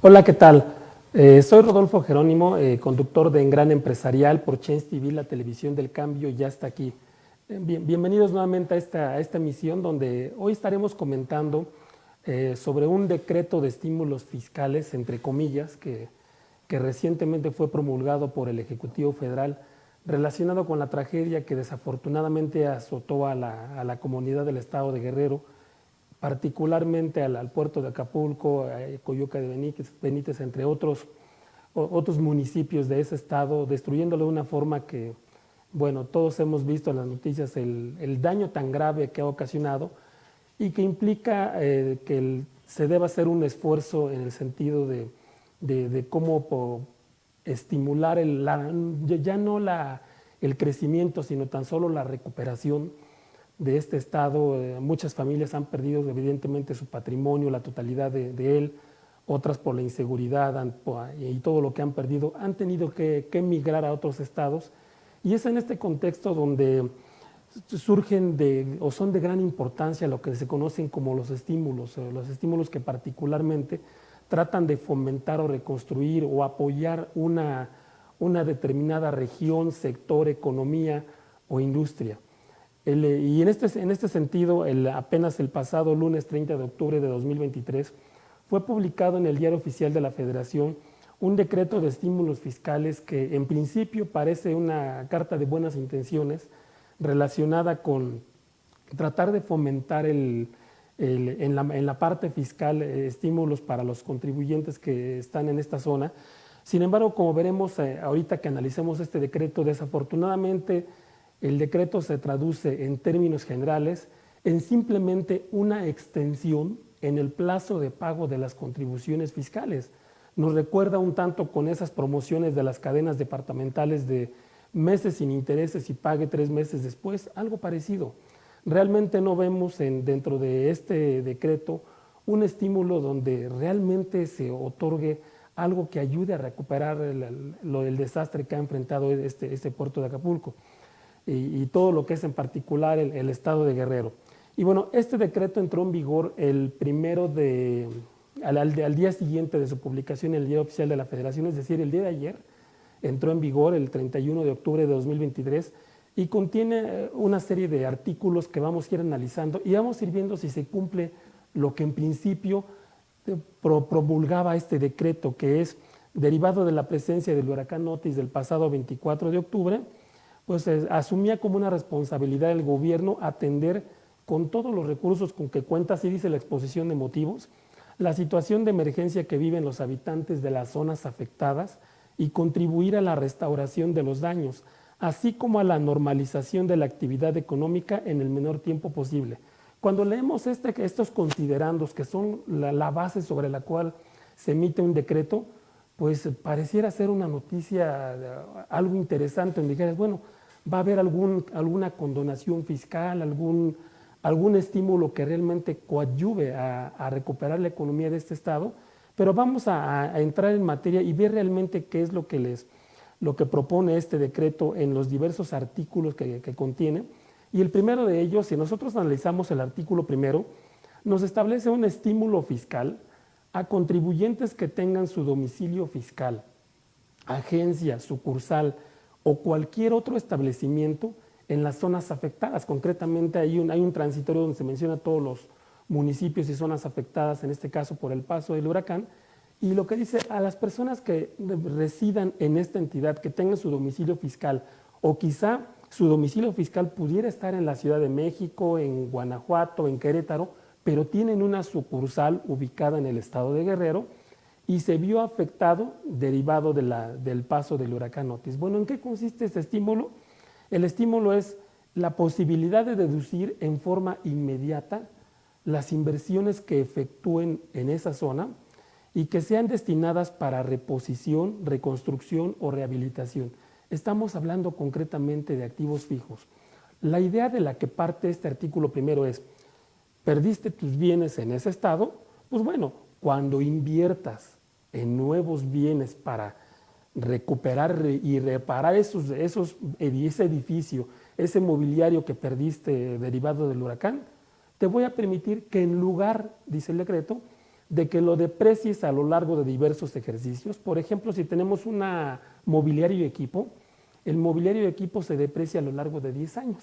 Hola, ¿qué tal? Soy Rodolfo Jerónimo, conductor de En Gran Empresarial por Chance TV, la televisión del cambio ya está aquí. Bienvenidos nuevamente a esta emisión donde hoy estaremos comentando sobre un decreto de estímulos fiscales, entre comillas, que recientemente fue promulgado por el Ejecutivo Federal relacionado con la tragedia que desafortunadamente azotó a la comunidad del estado de Guerrero, particularmente al puerto de Acapulco, Coyuca de Benítez, entre otros municipios de ese estado, destruyéndolo de una forma que, bueno, todos hemos visto en las noticias el daño tan grave que ha ocasionado y que implica que se deba hacer un esfuerzo en el sentido de cómo estimular ya no el crecimiento, sino tan solo la recuperación de este estado. Muchas familias han perdido evidentemente su patrimonio, la totalidad de él, otras por la inseguridad y todo lo que han perdido, han tenido que emigrar a otros estados, y es en este contexto donde surgen o son de gran importancia lo que se conocen como los estímulos que particularmente tratan de fomentar o reconstruir o apoyar una determinada región, sector, economía o industria. Y en este sentido, apenas el pasado lunes 30 de octubre de 2023, fue publicado en el Diario Oficial de la Federación un decreto de estímulos fiscales que en principio parece una carta de buenas intenciones relacionada con tratar de fomentar en la parte fiscal estímulos para los contribuyentes que están en esta zona. Sin embargo, como veremos ahorita que analicemos este decreto, desafortunadamente el decreto se traduce en términos generales en simplemente una extensión en el plazo de pago de las contribuciones fiscales. Nos recuerda un tanto con esas promociones de las cadenas departamentales de meses sin intereses y pague 3 meses después, algo parecido. Realmente no vemos dentro de este decreto un estímulo donde realmente se otorgue algo que ayude a recuperar el desastre que ha enfrentado este puerto de Acapulco y todo lo que es en particular el estado de Guerrero. Y bueno, este decreto entró en vigor al día siguiente de su publicación en el Diario Oficial de la Federación, es decir, el día de ayer. Entró en vigor el 31 de octubre de 2023 y contiene una serie de artículos que vamos a ir analizando y vamos a ir viendo si se cumple lo que en principio promulgaba este decreto, que es derivado de la presencia del huracán Otis del pasado 24 de octubre, pues asumía como una responsabilidad del gobierno atender con todos los recursos con que cuenta, así dice la exposición de motivos, la situación de emergencia que viven los habitantes de las zonas afectadas y contribuir a la restauración de los daños, así como a la normalización de la actividad económica en el menor tiempo posible. Cuando leemos estos considerandos, que son la base sobre la cual se emite un decreto, pues pareciera ser una noticia, algo interesante, donde dijeras, bueno, va a haber alguna condonación fiscal, algún estímulo que realmente coadyuve a recuperar la economía de este estado, pero vamos a entrar en materia y ver realmente qué es lo que propone este decreto en los diversos artículos que contiene. Y el primero de ellos, si nosotros analizamos el artículo primero, nos establece un estímulo fiscal a contribuyentes que tengan su domicilio fiscal, agencia, sucursal o cualquier otro establecimiento en las zonas afectadas. Concretamente hay un transitorio donde se menciona todos los municipios y zonas afectadas, en este caso por el paso del huracán, y lo que dice a las personas que residan en esta entidad, que tengan su domicilio fiscal, o quizá su domicilio fiscal pudiera estar en la Ciudad de México, en Guanajuato, en Querétaro, pero tienen una sucursal ubicada en el estado de Guerrero y se vio afectado derivado del paso del huracán Otis. Bueno, ¿en qué consiste este estímulo? El estímulo es la posibilidad de deducir en forma inmediata las inversiones que efectúen en esa zona y que sean destinadas para reposición, reconstrucción o rehabilitación. Estamos hablando concretamente de activos fijos. La idea de la que parte este artículo primero es, perdiste tus bienes en ese estado, pues bueno, cuando inviertas en nuevos bienes para recuperar y reparar ese edificio, ese mobiliario que perdiste derivado del huracán, te voy a permitir que en lugar, dice el decreto, de que lo deprecies a lo largo de diversos ejercicios. Por ejemplo, si tenemos un mobiliario y equipo, el mobiliario y equipo se deprecia a lo largo de 10 años,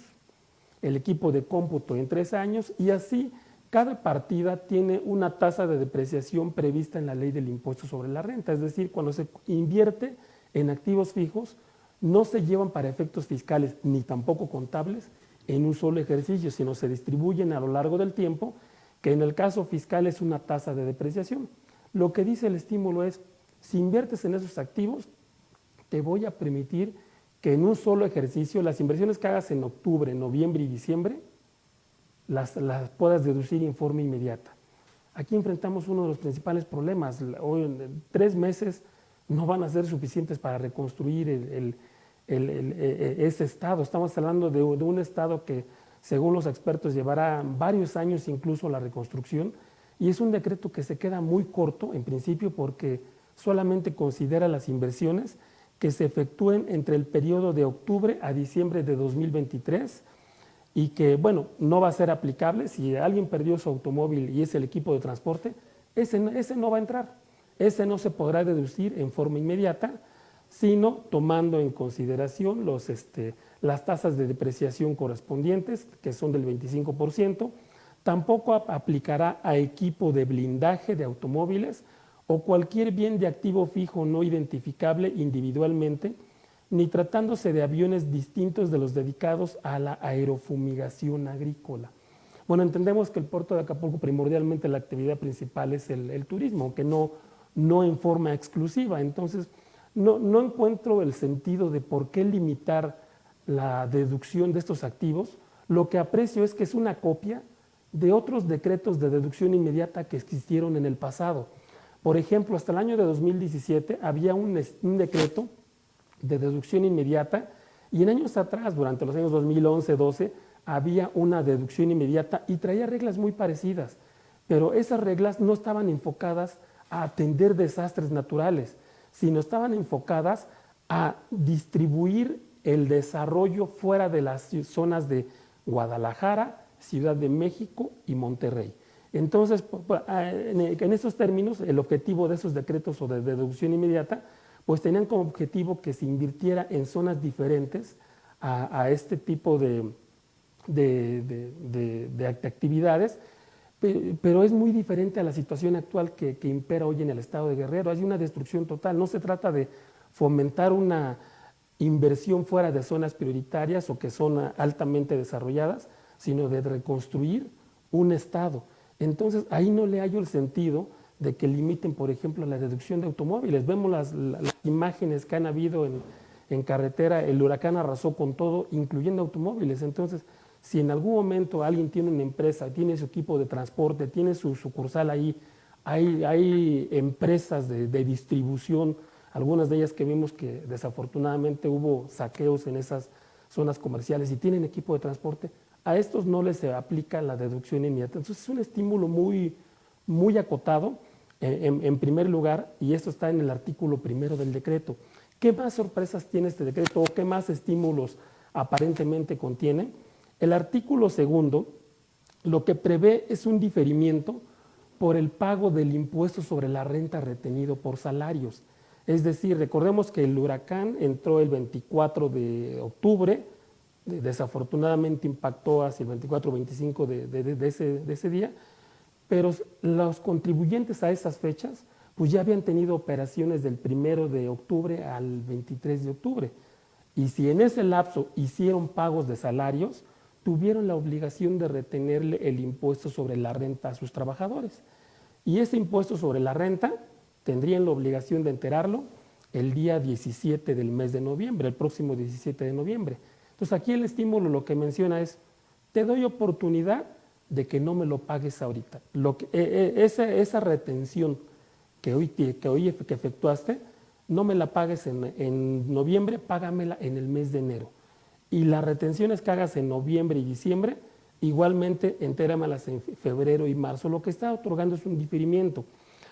el equipo de cómputo en 3 años, y así cada partida tiene una tasa de depreciación prevista en la ley del impuesto sobre la renta. Es decir, cuando se invierte en activos fijos, no se llevan para efectos fiscales ni tampoco contables en un solo ejercicio, sino se distribuyen a lo largo del tiempo, que en el caso fiscal es una tasa de depreciación. Lo que dice el estímulo es, si inviertes en esos activos, te voy a permitir que en un solo ejercicio, las inversiones que hagas en octubre, noviembre y diciembre, las puedas deducir en forma inmediata. Aquí enfrentamos uno de los principales problemas. Hoy, 3 meses no van a ser suficientes para reconstruir ese estado. Estamos hablando de un estado que, según los expertos, llevará varios años incluso la reconstrucción, y es un decreto que se queda muy corto en principio porque solamente considera las inversiones que se efectúen entre el periodo de octubre a diciembre de 2023 y que, bueno, no va a ser aplicable. Si alguien perdió su automóvil y es el equipo de transporte, ese no va a entrar, ese no se podrá deducir en forma inmediata, sino tomando en consideración las tasas de depreciación correspondientes, que son del 25%, tampoco aplicará a equipo de blindaje de automóviles o cualquier bien de activo fijo no identificable individualmente, ni tratándose de aviones distintos de los dedicados a la aerofumigación agrícola. Bueno, entendemos que el puerto de Acapulco primordialmente la actividad principal es el turismo, aunque no en forma exclusiva. Entonces, no encuentro el sentido de por qué limitar la deducción de estos activos. Lo que aprecio es que es una copia de otros decretos de deducción inmediata que existieron en el pasado. Por ejemplo, hasta el año de 2017 había un decreto de deducción inmediata, y en años atrás, durante los años 2011-12, había una deducción inmediata y traía reglas muy parecidas, pero esas reglas no estaban enfocadas a atender desastres naturales, sino estaban enfocadas a distribuir el desarrollo fuera de las zonas de Guadalajara, Ciudad de México y Monterrey. Entonces, en esos términos, el objetivo de esos decretos o de deducción inmediata, pues tenían como objetivo que se invirtiera en zonas diferentes a este tipo de actividades, pero es muy diferente a la situación actual que impera hoy en el estado de Guerrero. Hay una destrucción total. No se trata de fomentar una inversión fuera de zonas prioritarias o que son altamente desarrolladas, sino de reconstruir un estado. Entonces, ahí no le hallo el sentido de que limiten, por ejemplo, la deducción de automóviles. Vemos las imágenes que han habido en carretera. El huracán arrasó con todo, incluyendo automóviles. Entonces, si en algún momento alguien tiene una empresa, tiene su equipo de transporte, tiene su sucursal ahí, hay empresas de distribución, algunas de ellas que vimos que desafortunadamente hubo saqueos en esas zonas comerciales y tienen equipo de transporte, a estos no les se aplica la deducción inmediata. Entonces es un estímulo muy acotado en primer lugar, y esto está en el artículo 1 del decreto. ¿Qué más sorpresas tiene este decreto o qué más estímulos aparentemente contiene? El artículo 2 lo que prevé es un diferimiento por el pago del impuesto sobre la renta retenido por salarios. Es decir, recordemos que el huracán entró el 24 de octubre, desafortunadamente impactó hacia el 24 o 25 de ese día, pero los contribuyentes a esas fechas pues ya habían tenido operaciones del 1 de octubre al 23 de octubre. Y si en ese lapso hicieron pagos de salarios, tuvieron la obligación de retenerle el impuesto sobre la renta a sus trabajadores. Y ese impuesto sobre la renta tendrían la obligación de enterarlo el día 17 del mes de noviembre, el próximo 17 de noviembre. Entonces aquí el estímulo lo que menciona es, te doy oportunidad de que no me lo pagues ahorita. Esa retención que hoy efectuaste, no me la pagues en noviembre, págamela en el mes de enero. Y las retenciones que hagas en noviembre y diciembre, igualmente entéramelas en febrero y marzo. Lo que está otorgando es un diferimiento.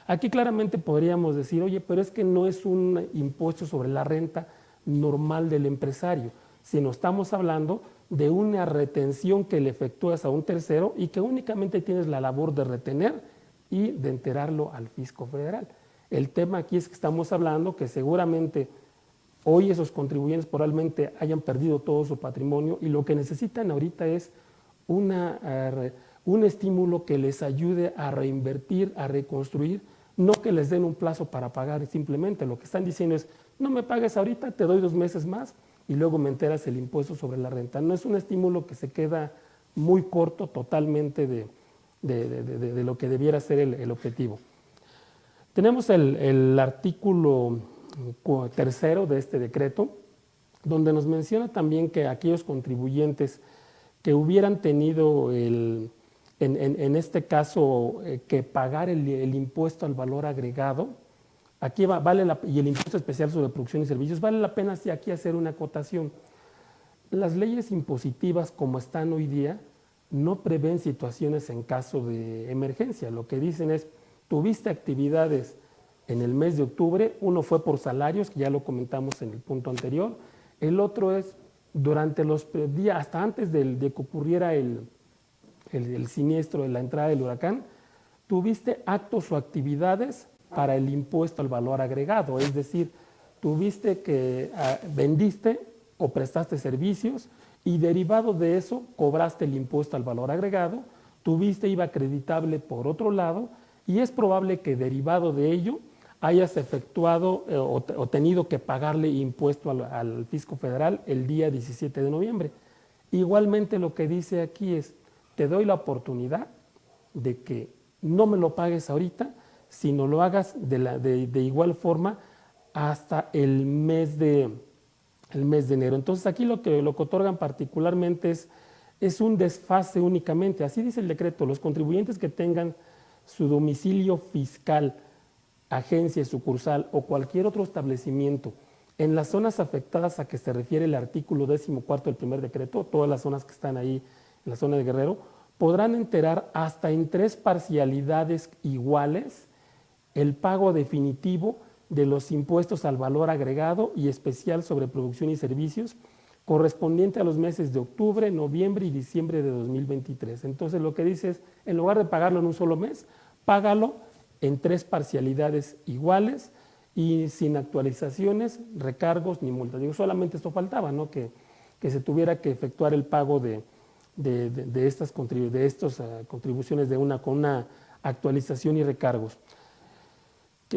Aquí claramente podríamos decir, oye, pero es que no es un impuesto sobre la renta normal del empresario, sino estamos hablando de una retención que le efectúas a un tercero y que únicamente tienes la labor de retener y de enterarlo al fisco federal. El tema aquí es que estamos hablando que seguramente hoy esos contribuyentes probablemente hayan perdido todo su patrimonio y lo que necesitan ahorita es un estímulo que les ayude a reinvertir, a reconstruir, no que les den un plazo para pagar simplemente. Lo que están diciendo es, no me pagues ahorita, te doy 2 meses más y luego me enteras el impuesto sobre la renta. No es un estímulo que se queda muy corto totalmente de lo que debiera ser el objetivo. Tenemos el artículo 3 de este decreto, donde nos menciona también que aquellos contribuyentes que hubieran tenido, en este caso, que pagar el impuesto al valor agregado, aquí y el impuesto especial sobre producción y servicios, vale la pena aquí hacer una acotación. Las leyes impositivas como están hoy día no prevén situaciones en caso de emergencia. Lo que dicen es, tuviste actividades en el mes de octubre, uno fue por salarios, que ya lo comentamos en el punto anterior, el otro es durante los días, hasta antes de que ocurriera el siniestro de la entrada del huracán, tuviste actos o actividades para el impuesto al valor agregado, es decir, tuviste que vendiste o prestaste servicios y derivado de eso cobraste el impuesto al valor agregado, tuviste IVA acreditable por otro lado y es probable que derivado de ello hayas efectuado o tenido que pagarle impuesto al fisco federal el día 17 de noviembre. Igualmente lo que dice aquí es, te doy la oportunidad de que no me lo pagues ahorita, sino lo hagas de igual forma hasta el mes de enero. Entonces aquí lo que otorgan particularmente es un desfase únicamente, así dice el decreto, los contribuyentes que tengan su domicilio fiscal, agencia, sucursal o cualquier otro establecimiento en las zonas afectadas a que se refiere el artículo 14 del primer decreto, todas las zonas que están ahí en la zona de Guerrero, podrán enterar hasta en 3 parcialidades iguales el pago definitivo de los impuestos al valor agregado y especial sobre producción y servicios correspondiente a los meses de octubre, noviembre y diciembre de 2023. Entonces lo que dice es, en lugar de pagarlo en un solo mes, págalo en 3 parcialidades iguales y sin actualizaciones, recargos ni multas. Digo, solamente esto faltaba, ¿no? Que se tuviera que efectuar el pago de estas contribuciones con una actualización y recargos.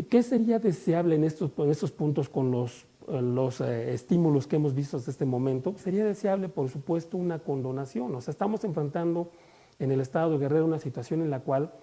¿Qué sería deseable en estos puntos con los estímulos que hemos visto hasta este momento? Sería deseable, por supuesto, una condonación. O sea, estamos enfrentando en el estado de Guerrero una situación en la cual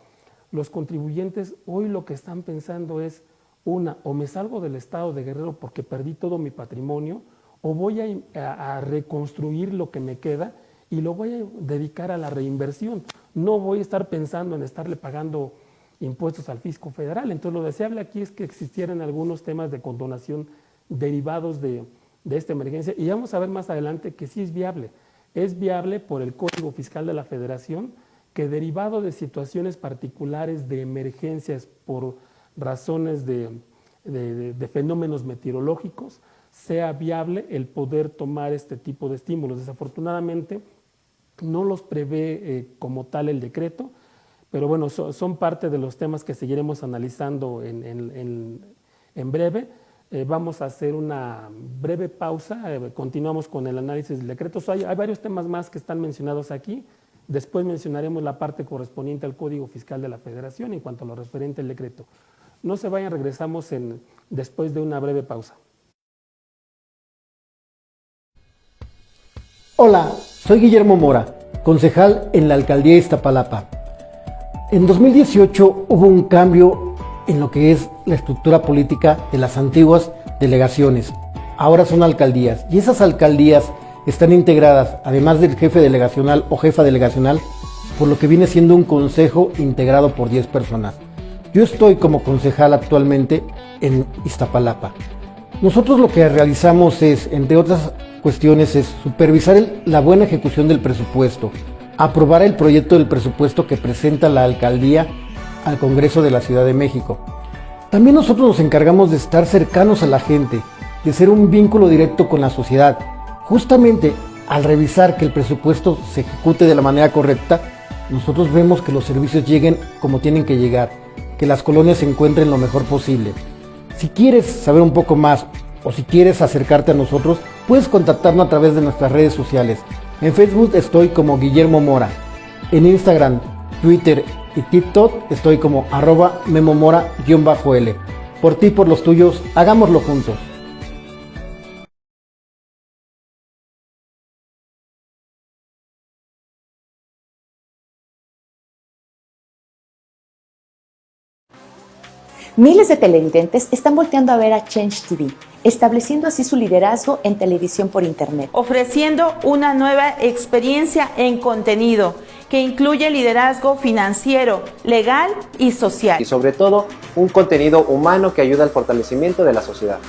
los contribuyentes hoy lo que están pensando es, o me salgo del estado de Guerrero porque perdí todo mi patrimonio, o voy a reconstruir lo que me queda y lo voy a dedicar a la reinversión. No voy a estar pensando en estarle pagando impuestos al fisco federal. Entonces lo deseable aquí es que existieran algunos temas de condonación derivados de esta emergencia y vamos a ver más adelante que sí es viable. Es viable por el Código Fiscal de la Federación que derivado de situaciones particulares de emergencias por razones de fenómenos meteorológicos, sea viable el poder tomar este tipo de estímulos. Desafortunadamente no los prevé como tal el decreto, pero bueno, son parte de los temas que seguiremos analizando en breve. Vamos a hacer una breve pausa, continuamos con el análisis del decreto. Hay varios temas más que están mencionados aquí. Después mencionaremos la parte correspondiente al Código Fiscal de la Federación en cuanto a lo referente al decreto. No se vayan, regresamos después de una breve pausa. Hola, soy Guillermo Mora, concejal en la Alcaldía de Iztapalapa. En 2018 hubo un cambio en lo que es la estructura política de las antiguas delegaciones. Ahora son alcaldías y esas alcaldías están integradas, además del jefe delegacional o jefa delegacional, por lo que viene siendo un consejo integrado por 10 personas. Yo estoy como concejal actualmente en Iztapalapa. Nosotros lo que realizamos es, entre otras cuestiones, es supervisar la buena ejecución del presupuesto, aprobar el proyecto del presupuesto que presenta la alcaldía al Congreso de la Ciudad de México. También nosotros nos encargamos de estar cercanos a la gente, de ser un vínculo directo con la sociedad. Justamente al revisar que el presupuesto se ejecute de la manera correcta, nosotros vemos que los servicios lleguen como tienen que llegar, que las colonias se encuentren lo mejor posible. Si quieres saber un poco más o si quieres acercarte a nosotros, puedes contactarnos a través de nuestras redes sociales. En Facebook estoy como Guillermo Mora. En Instagram, Twitter y TikTok estoy como @memomora_L. Por ti y por los tuyos, hagámoslo juntos. Miles de televidentes están volteando a ver a Change TV, estableciendo así su liderazgo en televisión por internet. Ofreciendo una nueva experiencia en contenido que incluye liderazgo financiero, legal y social. Y sobre todo, un contenido humano que ayuda al fortalecimiento de la sociedad.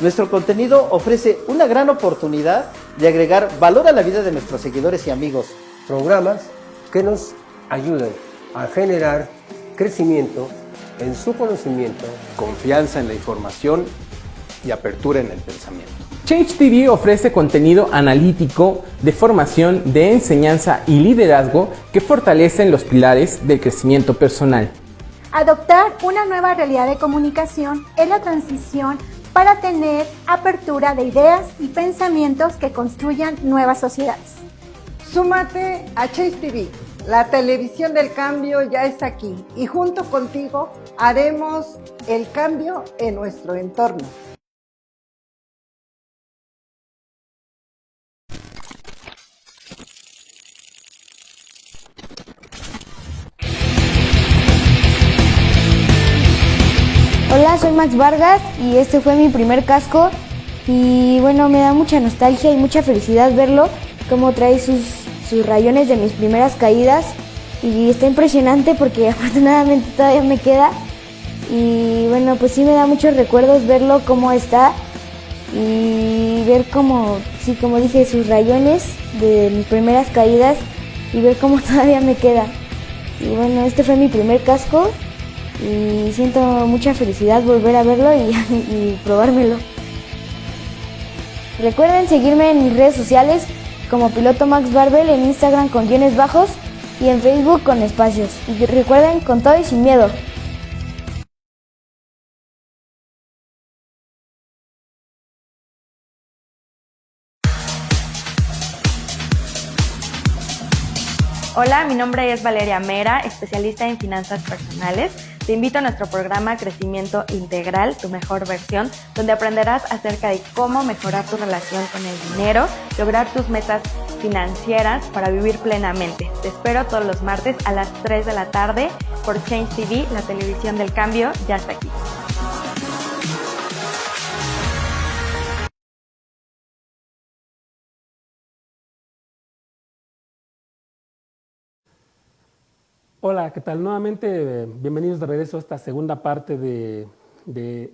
Nuestro contenido ofrece una gran oportunidad de agregar valor a la vida de nuestros seguidores y amigos. Programas que nos ayudan a generar crecimiento en su conocimiento, confianza en la información y apertura en el pensamiento. Change TV ofrece contenido analítico, de formación, de enseñanza y liderazgo que fortalecen los pilares del crecimiento personal. Adoptar una nueva realidad de comunicación es la transición para tener apertura de ideas y pensamientos que construyan nuevas sociedades. Súmate a Change TV. La televisión del cambio ya está aquí y junto contigo haremos el cambio en nuestro entorno. Hola, soy Max Vargas y este fue mi primer casco y bueno, me da mucha nostalgia y mucha felicidad verlo, cómo trae sus rayones de mis primeras caídas y está impresionante porque afortunadamente todavía me queda y bueno, pues sí me da muchos recuerdos verlo cómo está y ver cómo, sí, como dije, sus rayones de mis primeras caídas y ver cómo todavía me queda. Y bueno, este fue mi primer casco y siento mucha felicidad volver a verlo y probármelo. Recuerden seguirme en mis redes sociales como Piloto Max Barbell, en Instagram con guiones bajos y en Facebook con espacios. Y recuerden, con todo y sin miedo. Hola, mi nombre es Valeria Mera, especialista en finanzas personales. Te invito a nuestro programa Crecimiento Integral, tu mejor versión, donde aprenderás acerca de cómo mejorar tu relación con el dinero, lograr tus metas financieras para vivir plenamente. Te espero todos los martes a las 3 de la tarde por Change TV, la televisión del cambio ya está aquí. Hola, ¿qué tal? Nuevamente, bienvenidos de regreso a esta segunda parte de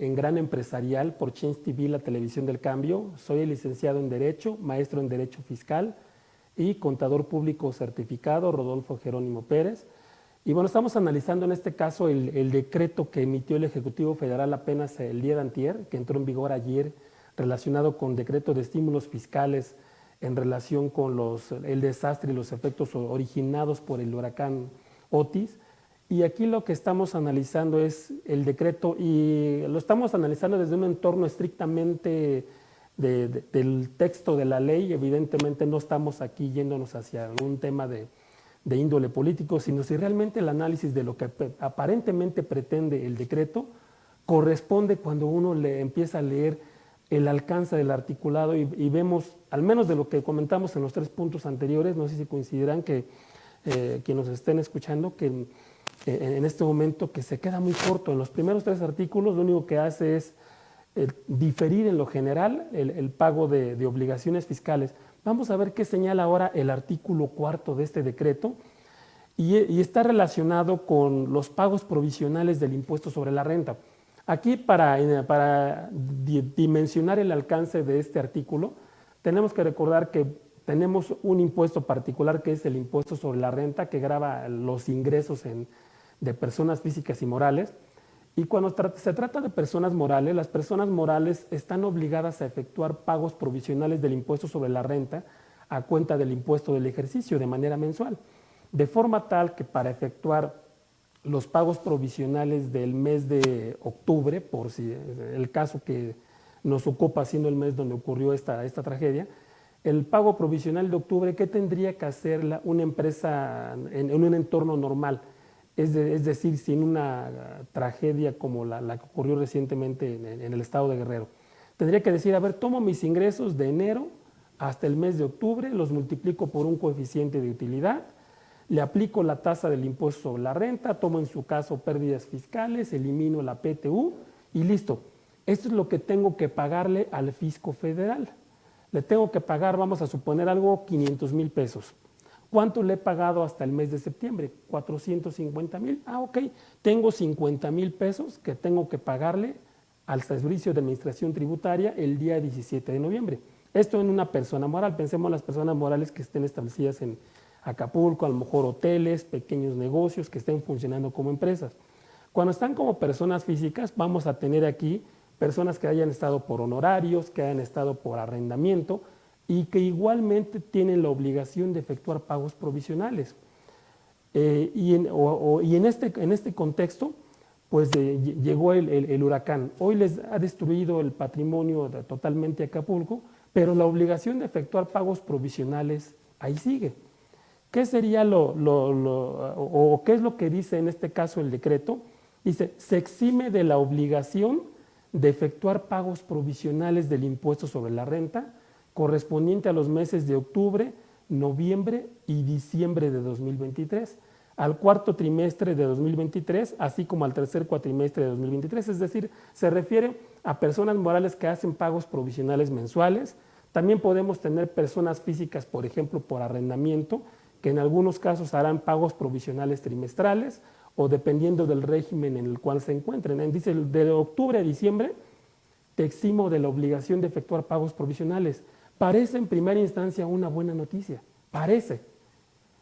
En Gran Empresarial por Change TV, la televisión del cambio. Soy el licenciado en Derecho, maestro en Derecho Fiscal y contador público certificado, Rodolfo Jerónimo Pérez. Y bueno, estamos analizando en este caso el decreto que emitió el Ejecutivo Federal apenas el día de antier, que entró en vigor ayer, relacionado con decreto de estímulos fiscales en relación con el desastre y los efectos originados por el huracán Otis. Y aquí lo que estamos analizando es el decreto y lo estamos analizando desde un entorno estrictamente del texto de la ley. Evidentemente no estamos aquí yéndonos hacia un tema de índole político, sino si realmente el análisis de lo que aparentemente pretende el decreto corresponde cuando uno le empieza a leer el alcance del articulado y vemos, al menos de lo que comentamos en los 3 puntos anteriores, no sé si coincidirán que quienes nos estén escuchando, que en este momento que se queda muy corto. En los primeros 3 artículos lo único que hace es diferir en lo general el pago de obligaciones fiscales. Vamos a ver qué señala ahora el artículo 4 de este decreto y está relacionado con los pagos provisionales del impuesto sobre la renta. Aquí para dimensionar el alcance de este artículo tenemos que recordar que tenemos un impuesto particular que es el impuesto sobre la renta que grava los ingresos de personas físicas y morales. Y cuando se trata de personas morales, las personas morales están obligadas a efectuar pagos provisionales del impuesto sobre la renta a cuenta del impuesto del ejercicio de manera mensual. de forma tal que para efectuar los pagos provisionales del mes de octubre, por si el caso que nos ocupa siendo el mes donde ocurrió esta tragedia, el pago provisional de octubre, ¿qué tendría que hacer una empresa en un entorno normal? Es decir, sin una tragedia como la que ocurrió recientemente en el estado de Guerrero. Tendría que decir, a ver, tomo mis ingresos de enero hasta el mes de octubre, los multiplico por un coeficiente de utilidad, le aplico la tasa del impuesto sobre la renta, tomo en su caso pérdidas fiscales, elimino la PTU y listo. Esto es lo que tengo que pagarle al fisco federal. Le tengo que pagar, vamos a suponer algo, 500,000 pesos. ¿Cuánto le he pagado hasta el mes de septiembre? 450,000. Ah, ok, tengo 50,000 pesos que tengo que pagarle al Servicio de Administración Tributaria el día 17 de noviembre. Esto en una persona moral. Pensemos en las personas morales que estén establecidas en Acapulco, a lo mejor hoteles, pequeños negocios que estén funcionando como empresas. Cuando están como personas físicas, vamos a tener aquí personas que hayan estado por honorarios, que hayan estado por arrendamiento y que igualmente tienen la obligación de efectuar pagos provisionales. Y en este contexto, pues llegó el huracán. Hoy les ha destruido el patrimonio totalmente Acapulco, pero la obligación de efectuar pagos provisionales ahí sigue. ¿Qué sería o qué es lo que dice en este caso el decreto? Dice, se exime de la obligación de efectuar pagos provisionales del impuesto sobre la renta correspondiente a los meses de octubre, noviembre y diciembre de 2023, al cuarto trimestre de 2023, así como al tercer cuatrimestre de 2023, es decir, se refiere a personas morales que hacen pagos provisionales mensuales. También podemos tener personas físicas, por ejemplo, por arrendamiento, que en algunos casos harán pagos provisionales trimestrales o dependiendo del régimen en el cual se encuentren. Dice, de octubre a diciembre te eximo de la obligación de efectuar pagos provisionales. Parece en primera instancia una buena noticia, parece.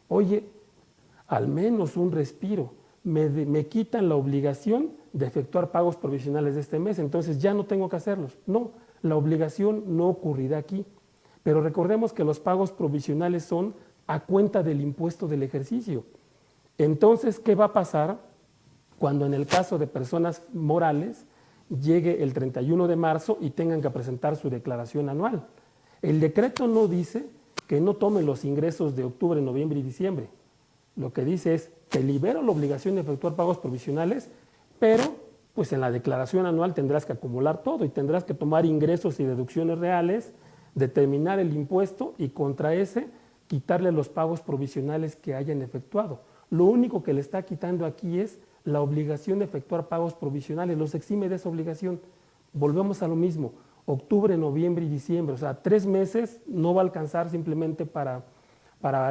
Oye, al menos un respiro, me quitan la obligación de efectuar pagos provisionales de este mes, entonces ya no tengo que hacerlos. No, la obligación no ocurrirá aquí, pero recordemos que los pagos provisionales son a cuenta del impuesto del ejercicio. Entonces, ¿qué va a pasar cuando en el caso de personas morales llegue el 31 de marzo y tengan que presentar su declaración anual? El decreto no dice que no tomen los ingresos de octubre, noviembre y diciembre. Lo que dice es, te libero la obligación de efectuar pagos provisionales, pero pues en la declaración anual tendrás que acumular todo y tendrás que tomar ingresos y deducciones reales, determinar el impuesto y contra ese quitarle los pagos provisionales que hayan efectuado. Lo único que le está quitando aquí es la obligación de efectuar pagos provisionales, los exime de esa obligación. Volvemos a lo mismo, octubre, noviembre y diciembre, o sea, 3 meses no va a alcanzar simplemente para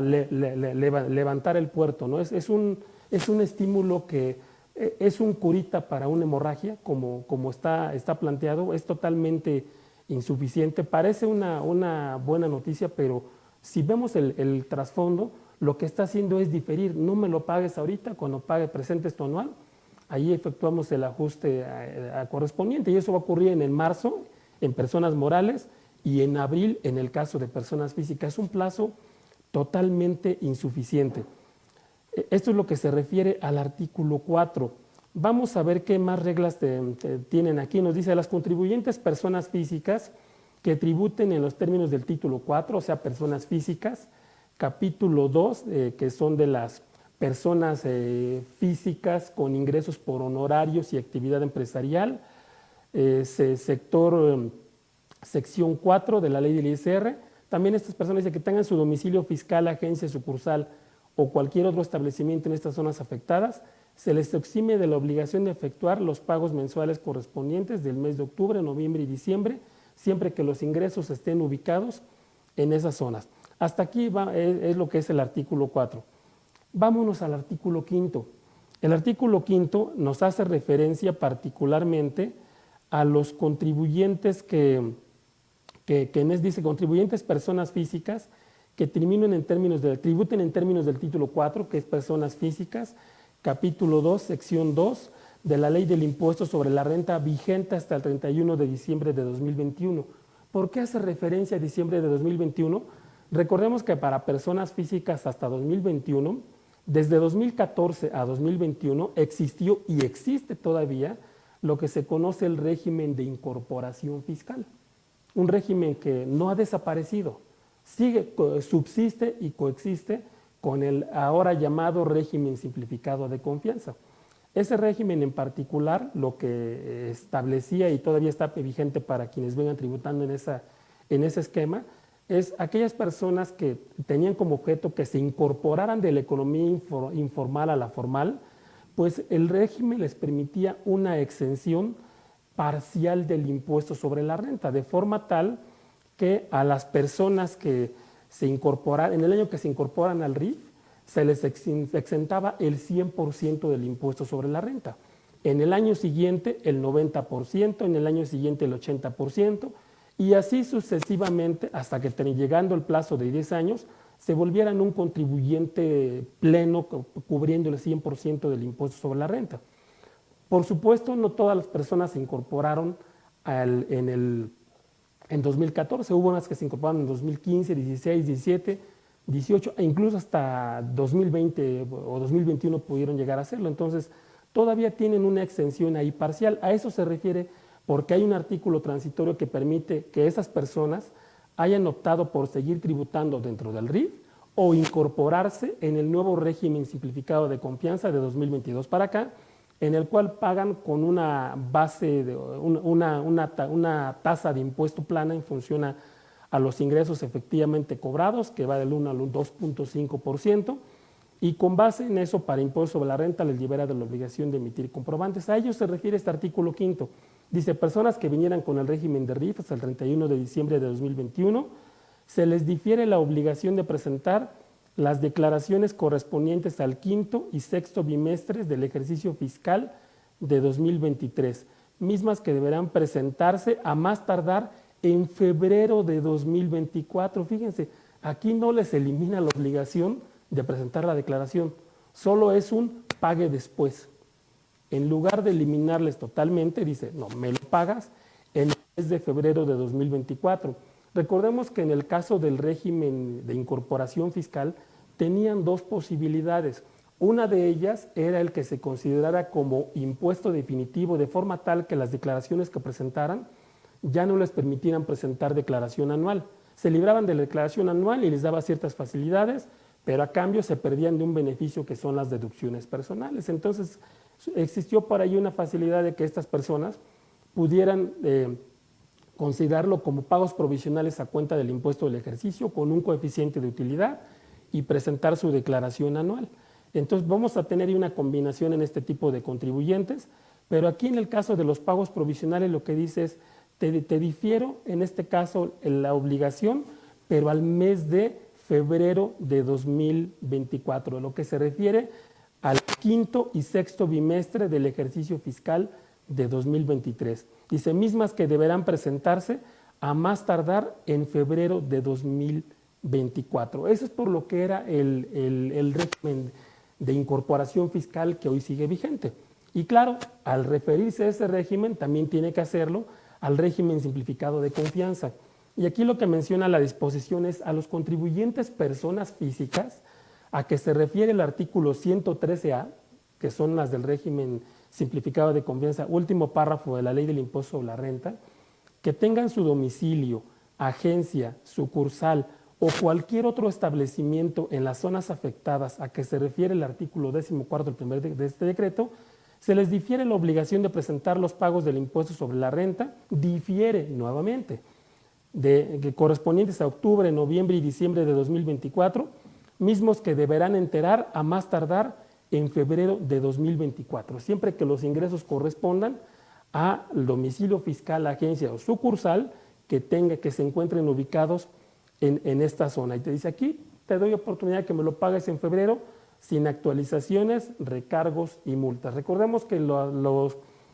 levantar el puerto, ¿no? Es un estímulo que es un curita para una hemorragia, como está planteado, es totalmente insuficiente. Parece una buena noticia, pero si vemos el trasfondo, lo que está haciendo es diferir. No me lo pagues ahorita, cuando presentes tu anual, ahí efectuamos el ajuste correspondiente y eso va a ocurrir en marzo en personas morales y en abril en el caso de personas físicas. Es un plazo totalmente insuficiente. Esto es lo que se refiere al artículo 4. Vamos a ver qué más reglas tienen aquí. Nos dice, las contribuyentes personas físicas que tributen en los términos del título 4, o sea, personas físicas, capítulo 2, que son de las personas físicas con ingresos por honorarios y actividad empresarial, sección 4 de la ley del ISR. También estas personas que tengan su domicilio fiscal, agencia, sucursal o cualquier otro establecimiento en estas zonas afectadas, se les exime de la obligación de efectuar los pagos mensuales correspondientes del mes de octubre, noviembre y diciembre, siempre que los ingresos estén ubicados en esas zonas. Hasta aquí es lo que es el artículo 4. Vámonos al artículo 5. El artículo 5 nos hace referencia particularmente a los contribuyentes dice contribuyentes personas físicas que tributen en términos del título 4, que es personas físicas, capítulo 2, sección 2 de la ley del impuesto sobre la renta vigente hasta el 31 de diciembre de 2021. ¿Por qué hace referencia a diciembre de 2021? Recordemos que para personas físicas hasta 2021 Desde 2014 a 2021 existió y existe todavía lo que se conoce el régimen de incorporación fiscal, un régimen que no ha desaparecido, subsiste y coexiste con el ahora llamado régimen simplificado de confianza. Ese régimen en particular lo que establecía y todavía está vigente para quienes vengan tributando en ese esquema es aquellas personas que tenían como objeto que se incorporaran de la economía informal a la formal, pues el régimen les permitía una exención parcial del impuesto sobre la renta, de forma tal que a las personas que se incorporaran, en el año que se incorporan al RIF, se les exentaba el 100% del impuesto sobre la renta. En el año siguiente el 90%, en el año siguiente el 80%, y así sucesivamente hasta que llegando el plazo de 10 años se volvieran un contribuyente pleno cubriendo el 100% del impuesto sobre la renta. Por supuesto, no todas las personas se incorporaron en 2014, hubo unas que se incorporaron en 2015, 16, 17, 18 e incluso hasta 2020 o 2021 pudieron llegar a hacerlo. Entonces, todavía tienen una exención ahí parcial. A eso se refiere porque hay un artículo transitorio que permite que esas personas hayan optado por seguir tributando dentro del RIF o incorporarse en el nuevo régimen simplificado de confianza de 2022 para acá, en el cual pagan con una base, una tasa de impuesto plana en función a los ingresos efectivamente cobrados, que va del 1 al 2.5%, y con base en eso para impuesto sobre la renta les libera de la obligación de emitir comprobantes. A ello se refiere este artículo 5. Dice, personas que vinieran con el régimen de RIF hasta el 31 de diciembre de 2021, se les difiere la obligación de presentar las declaraciones correspondientes al quinto y sexto bimestres del ejercicio fiscal de 2023, mismas que deberán presentarse a más tardar en febrero de 2024. Fíjense, aquí no les elimina la obligación de presentar la declaración, solo es un pague después. En lugar de eliminarles totalmente, dice, no, me lo pagas en el mes de febrero de 2024. Recordemos que en el caso del régimen de incorporación fiscal tenían dos posibilidades. Una de ellas era el que se considerara como impuesto definitivo, de forma tal que las declaraciones que presentaran ya no les permitieran presentar declaración anual. Se libraban de la declaración anual y les daba ciertas facilidades, pero a cambio se perdían de un beneficio que son las deducciones personales. Entonces, existió por ahí una facilidad de que estas personas pudieran considerarlo como pagos provisionales a cuenta del impuesto del ejercicio con un coeficiente de utilidad y presentar su declaración anual. Entonces vamos a tener una combinación en este tipo de contribuyentes, pero aquí en el caso de los pagos provisionales lo que dice es, te difiero en este caso la obligación, pero al mes de febrero de 2024, lo que se refiere al quinto y sexto bimestre del ejercicio fiscal de 2023. Dice, mismas que deberán presentarse a más tardar en febrero de 2024. Eso es por lo que era el régimen de incorporación fiscal que hoy sigue vigente. Y claro, al referirse a ese régimen, también tiene que hacerlo al régimen simplificado de confianza. Y aquí lo que menciona la disposición es a los contribuyentes personas físicas, a que se refiere el artículo 113A, que son las del régimen simplificado de confianza, último párrafo de la ley del impuesto sobre la renta, que tengan su domicilio, agencia, sucursal o cualquier otro establecimiento en las zonas afectadas a que se refiere el artículo 14 de este decreto, se les difiere la obligación de presentar los pagos del impuesto sobre la renta, difiere nuevamente, que correspondientes a octubre, noviembre y diciembre de 2024, mismos que deberán enterar a más tardar en febrero de 2024, siempre que los ingresos correspondan al domicilio fiscal, agencia o sucursal que se encuentren ubicados en esta zona. Y te dice aquí, te doy oportunidad que me lo pagues en febrero sin actualizaciones, recargos y multas. Recordemos que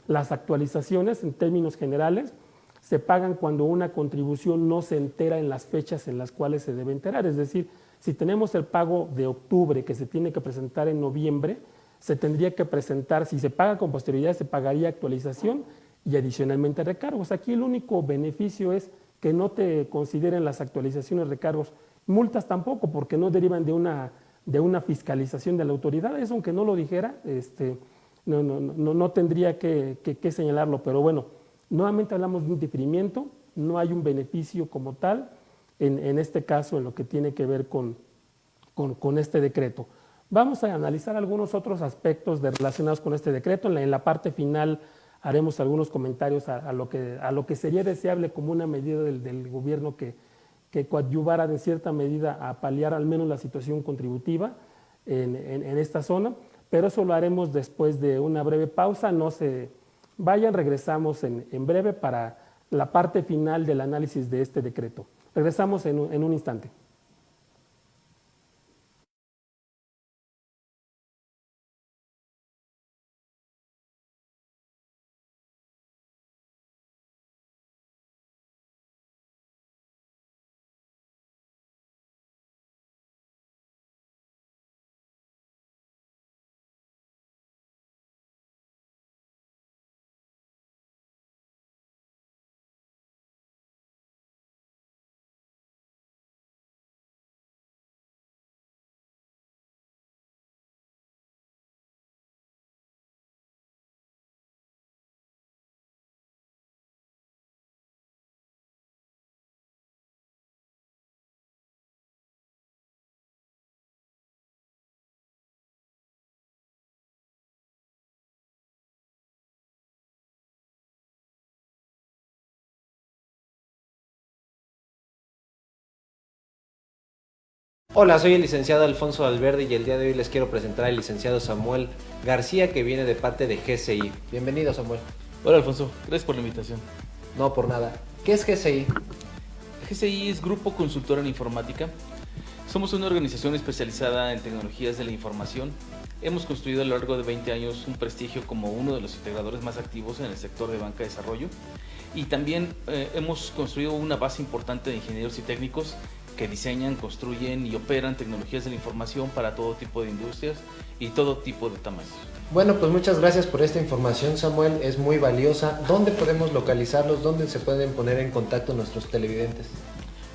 las actualizaciones en términos generales se pagan cuando una contribución no se entera en las fechas en las cuales se debe enterar, es decir, si tenemos el pago de octubre que se tiene que presentar en noviembre, se tendría que presentar, si se paga con posterioridad, se pagaría actualización y adicionalmente recargos. Aquí el único beneficio es que no te consideren las actualizaciones, recargos, multas tampoco, porque no derivan de una de una fiscalización de la autoridad. Eso, aunque no lo dijera, no tendría que señalarlo, pero bueno, nuevamente hablamos de un diferimiento, no hay un beneficio como tal, en este caso, en lo que tiene que ver con este decreto. Vamos a analizar algunos otros aspectos relacionados con este decreto. En la parte final haremos algunos comentarios a lo que sería deseable como una medida del gobierno que coadyuvara de cierta medida a paliar al menos la situación contributiva en esta zona, pero eso lo haremos después de una breve pausa. No se vayan, regresamos en breve para la parte final del análisis de este decreto. Regresamos en un instante. Hola, soy el licenciado Alfonso Valverde y el día de hoy les quiero presentar al licenciado Samuel García, que viene de parte de GCI. Bienvenido, Samuel. Hola, Alfonso. Gracias por la invitación. No, por nada. ¿Qué es GCI? GCI es Grupo Consultor en Informática. Somos una organización especializada en tecnologías de la información. Hemos construido a lo largo de 20 años un prestigio como uno de los integradores más activos en el sector de banca de desarrollo, y también hemos construido una base importante de ingenieros y técnicos que diseñan, construyen y operan tecnologías de la información para todo tipo de industrias y todo tipo de tamaños. Bueno, pues muchas gracias por esta información, Samuel, es muy valiosa. ¿Dónde podemos localizarlos? ¿Dónde se pueden poner en contacto nuestros televidentes?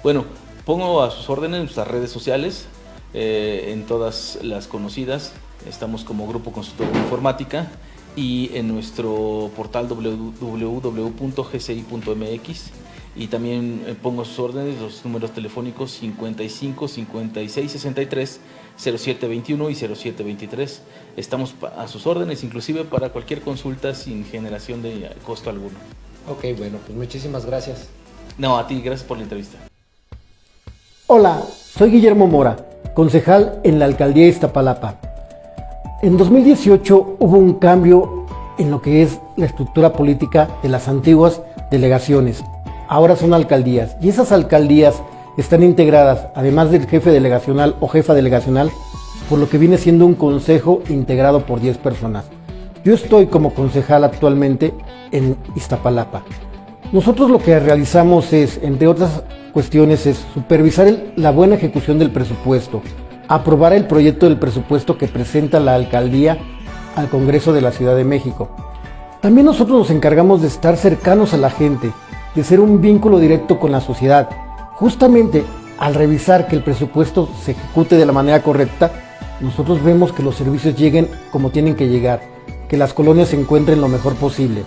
Bueno, pongo a sus órdenes nuestras redes sociales, en todas las conocidas, estamos como Grupo Consultor de Informática, y en nuestro portal www.gci.mx, y también pongo a sus órdenes los números telefónicos 55 56 63 0721 y 0723. Estamos a sus órdenes, inclusive para cualquier consulta sin generación de costo alguno. Ok, bueno, pues muchísimas gracias. No, a ti, gracias por la entrevista. Hola, soy Guillermo Mora, concejal en la Alcaldía de Iztapalapa. En 2018 hubo un cambio en lo que es la estructura política de las antiguas delegaciones. Ahora son alcaldías, y esas alcaldías están integradas, además del jefe delegacional o jefa delegacional, por lo que viene siendo un consejo integrado por 10 personas. Yo estoy como concejal actualmente en Iztapalapa. Nosotros lo que realizamos es, entre otras cuestiones, es supervisar la buena ejecución del presupuesto, aprobar el proyecto del presupuesto que presenta la alcaldía al Congreso de la Ciudad de México. También nosotros nos encargamos de estar cercanos a la gente, de ser un vínculo directo con la sociedad. Justamente al revisar que el presupuesto se ejecute de la manera correcta, nosotros vemos que los servicios lleguen como tienen que llegar, que las colonias se encuentren lo mejor posible.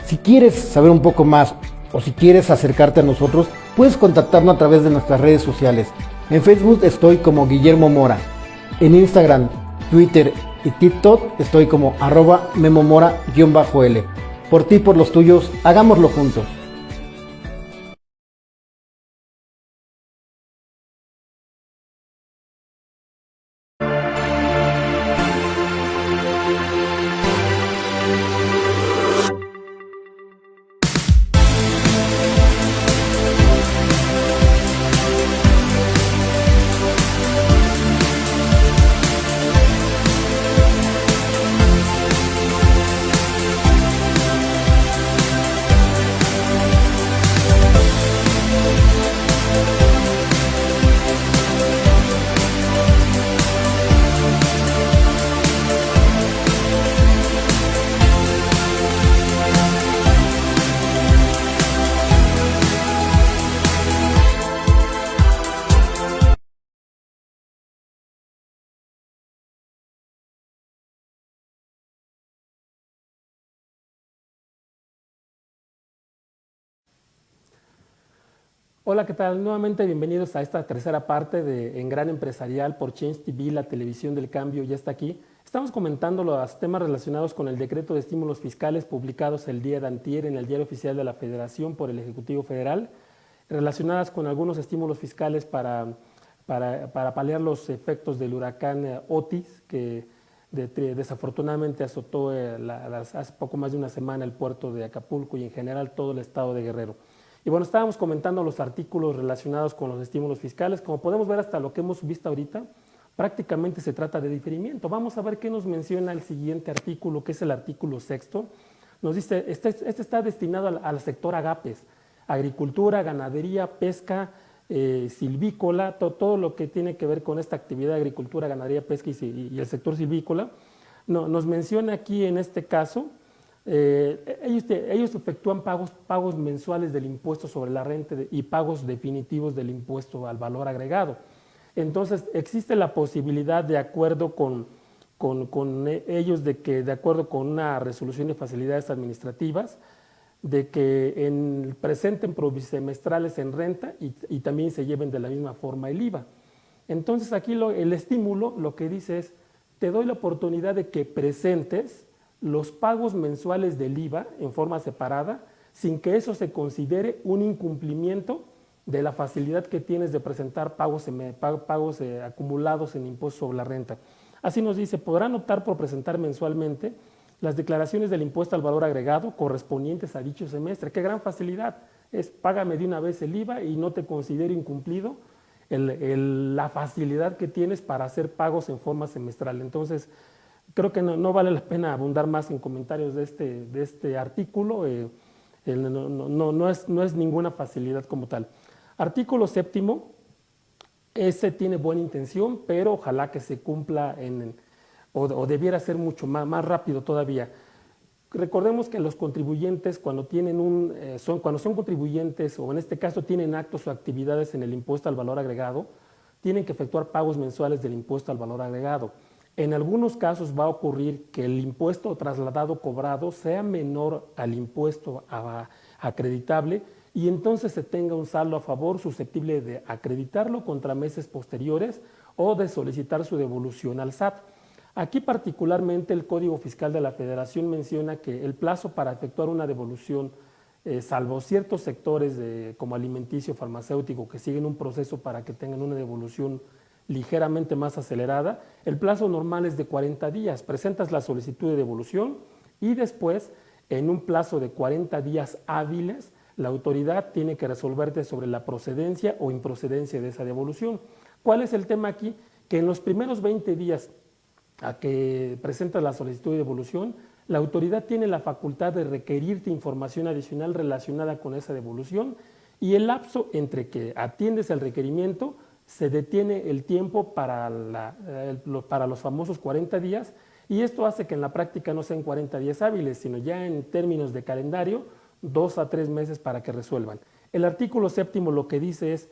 Si quieres saber un poco más o si quieres acercarte a nosotros, puedes contactarnos a través de nuestras redes sociales. En Facebook estoy como Guillermo Mora, en Instagram, Twitter y TikTok estoy como @memomora_L. Por ti y por los tuyos, hagámoslo juntos. Hola, ¿qué tal? Nuevamente bienvenidos a esta tercera parte de En Gran Empresarial por Change TV, la televisión del cambio ya está aquí. Estamos comentando los temas relacionados con el decreto de estímulos fiscales publicados el día de antier en el Diario Oficial de la Federación por el Ejecutivo Federal, relacionadas con algunos estímulos fiscales para paliar los efectos del huracán Otis, que desafortunadamente azotó hace poco más de una semana el puerto de Acapulco y en general todo el estado de Guerrero. Y bueno, estábamos comentando los artículos relacionados con los estímulos fiscales. Como podemos ver hasta lo que hemos visto ahorita, prácticamente se trata de diferimiento. Vamos a ver qué nos menciona el siguiente artículo, que es el artículo 6º. Nos dice, este está destinado al sector agapes, agricultura, ganadería, pesca, silvícola, todo lo que tiene que ver con esta actividad de agricultura, ganadería, pesca y el sector silvícola. Nos menciona aquí en este caso, ellos efectúan pagos mensuales del impuesto sobre la renta y pagos definitivos del impuesto al valor agregado. Entonces, existe la posibilidad, de acuerdo con ellos, de que, de acuerdo con una resolución de facilidades administrativas, de que presenten probisemestrales en renta y también se lleven de la misma forma el IVA. Entonces, aquí el estímulo lo que dice es, te doy la oportunidad de que presentes los pagos mensuales del IVA en forma separada, sin que eso se considere un incumplimiento de la facilidad que tienes de presentar pagos acumulados en impuesto sobre la renta. Así nos dice, podrán optar por presentar mensualmente las declaraciones del impuesto al valor agregado correspondientes a dicho semestre. ¡Qué gran facilidad! Es págame de una vez el IVA y no te considero incumplido la facilidad que tienes para hacer pagos en forma semestral. Entonces, creo que no vale la pena abundar más en comentarios de este artículo. No es ninguna facilidad como tal. Artículo 7º, ese tiene buena intención, pero ojalá que se cumpla o debiera ser mucho más rápido todavía. Recordemos que los contribuyentes, cuando son contribuyentes, o en este caso tienen actos o actividades en el impuesto al valor agregado, tienen que efectuar pagos mensuales del impuesto al valor agregado. En algunos casos va a ocurrir que el impuesto trasladado cobrado sea menor al impuesto acreditable y entonces se tenga un saldo a favor susceptible de acreditarlo contra meses posteriores o de solicitar su devolución al SAT. Aquí particularmente el Código Fiscal de la Federación menciona que el plazo para efectuar una devolución, salvo ciertos sectores como alimenticio, farmacéutico, que siguen un proceso para que tengan una devolución ligeramente más acelerada, el plazo normal es de 40 días. Presentas la solicitud de devolución y después, en un plazo de 40 días hábiles, la autoridad tiene que resolverte sobre la procedencia o improcedencia de esa devolución. ¿Cuál es el tema aquí? Que en los primeros 20 días a que presentas la solicitud de devolución, la autoridad tiene la facultad de requerirte información adicional relacionada con esa devolución y el lapso entre que atiendes el requerimiento se detiene el tiempo para los famosos 40 días y esto hace que en la práctica no sean 40 días hábiles, sino ya en términos de calendario, 2 a 3 meses para que resuelvan. El artículo 7º lo que dice es,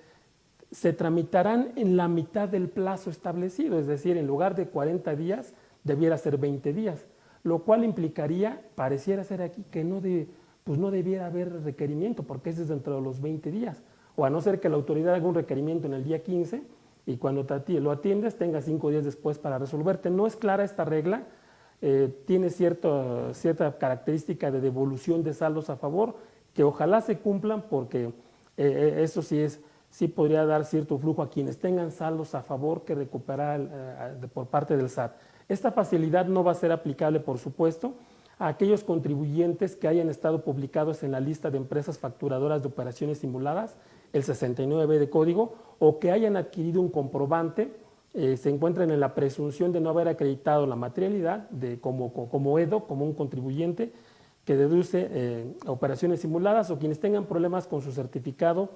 se tramitarán en la mitad del plazo establecido, es decir, en lugar de 40 días, debiera ser 20 días, lo cual implicaría, pareciera ser aquí, que no debiera haber requerimiento, porque ese es dentro de los 20 días, o a no ser que la autoridad haga un requerimiento en el día 15 y cuando lo atiendes tenga 5 días después para resolverte. No es clara esta regla, tiene cierta característica de devolución de saldos a favor, que ojalá se cumplan porque eso sí podría dar cierto flujo a quienes tengan saldos a favor que recuperar por parte del SAT. Esta facilidad no va a ser aplicable, por supuesto, a aquellos contribuyentes que hayan estado publicados en la lista de empresas facturadoras de operaciones simuladas, el 69B de código, o que hayan adquirido un comprobante, se encuentran en la presunción de no haber acreditado la materialidad como EDO, como un contribuyente que deduce operaciones simuladas, o quienes tengan problemas con su certificado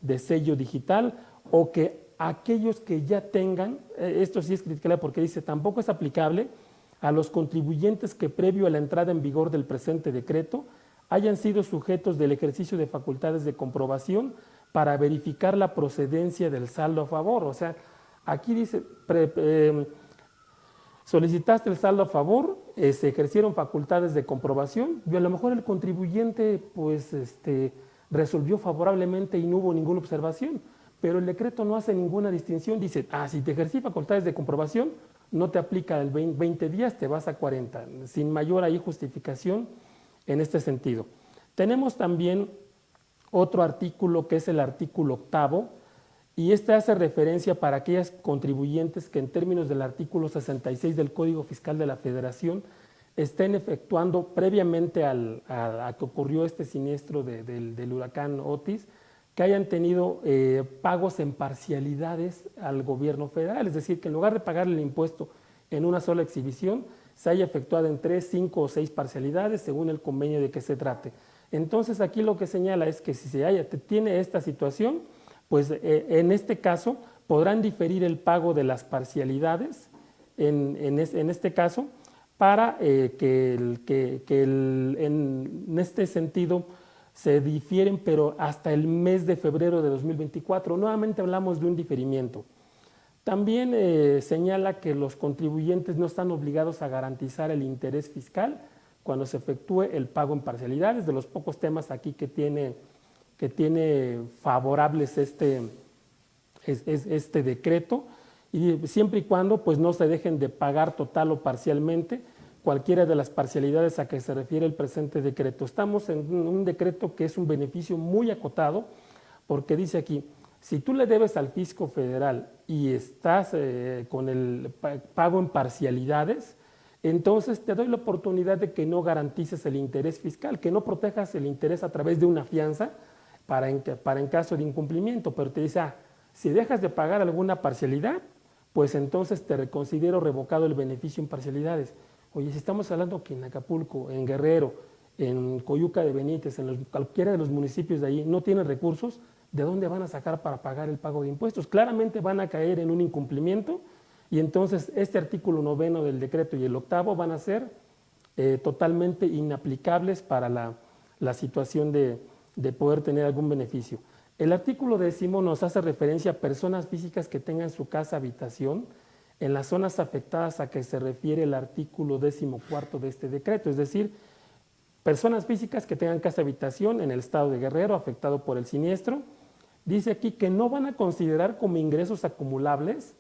de sello digital, o que aquellos que ya tengan, esto sí es criticable porque dice, tampoco es aplicable a los contribuyentes que previo a la entrada en vigor del presente decreto hayan sido sujetos del ejercicio de facultades de comprobación para verificar la procedencia del saldo a favor. O sea, aquí dice, solicitaste el saldo a favor, se ejercieron facultades de comprobación y a lo mejor el contribuyente pues resolvió favorablemente y no hubo ninguna observación, pero el decreto no hace ninguna distinción, dice, si te ejercí facultades de comprobación, no te aplica el 20 días, te vas a 40, sin mayor ahí justificación en este sentido. Tenemos también otro artículo que es el artículo 8, y este hace referencia para aquellas contribuyentes que en términos del artículo 66 del Código Fiscal de la Federación estén efectuando previamente a que ocurrió este siniestro del huracán Otis, que hayan tenido pagos en parcialidades al gobierno federal, es decir, que en lugar de pagar el impuesto en una sola exhibición, se haya efectuado en 3, 5 o 6 parcialidades según el convenio de que se trate. Entonces aquí lo que señala es que si tiene esta situación, pues en este caso podrán diferir el pago de las parcialidades en este caso para en este sentido se difieren, pero hasta el mes de febrero de 2024. Nuevamente hablamos de un diferimiento. También señala que los contribuyentes no están obligados a garantizar el interés fiscal cuando se efectúe el pago en parcialidades, de los pocos temas aquí que tiene favorables este decreto, y siempre y cuando pues no se dejen de pagar total o parcialmente cualquiera de las parcialidades a que se refiere el presente decreto. Estamos en un decreto que es un beneficio muy acotado, porque dice aquí, si tú le debes al fisco federal y estás con el pago en parcialidades, entonces te doy la oportunidad de que no garantices el interés fiscal, que no protejas el interés a través de una fianza para en caso de incumplimiento, pero te dice, si dejas de pagar alguna parcialidad, pues entonces te considero revocado el beneficio en parcialidades. Oye, si estamos hablando que en Acapulco, en Guerrero, en Coyuca de Benítez, cualquiera de los municipios de ahí no tienen recursos, ¿de dónde van a sacar para pagar el pago de impuestos? Claramente van a caer en un incumplimiento, y entonces este artículo 9 del decreto y el 8 van a ser totalmente inaplicables para la situación de poder tener algún beneficio. El artículo 10 nos hace referencia a personas físicas que tengan su casa habitación en las zonas afectadas a que se refiere el artículo 14 de este decreto, es decir, personas físicas que tengan casa habitación en el estado de Guerrero afectado por el siniestro. Dice aquí que no van a considerar como ingresos acumulables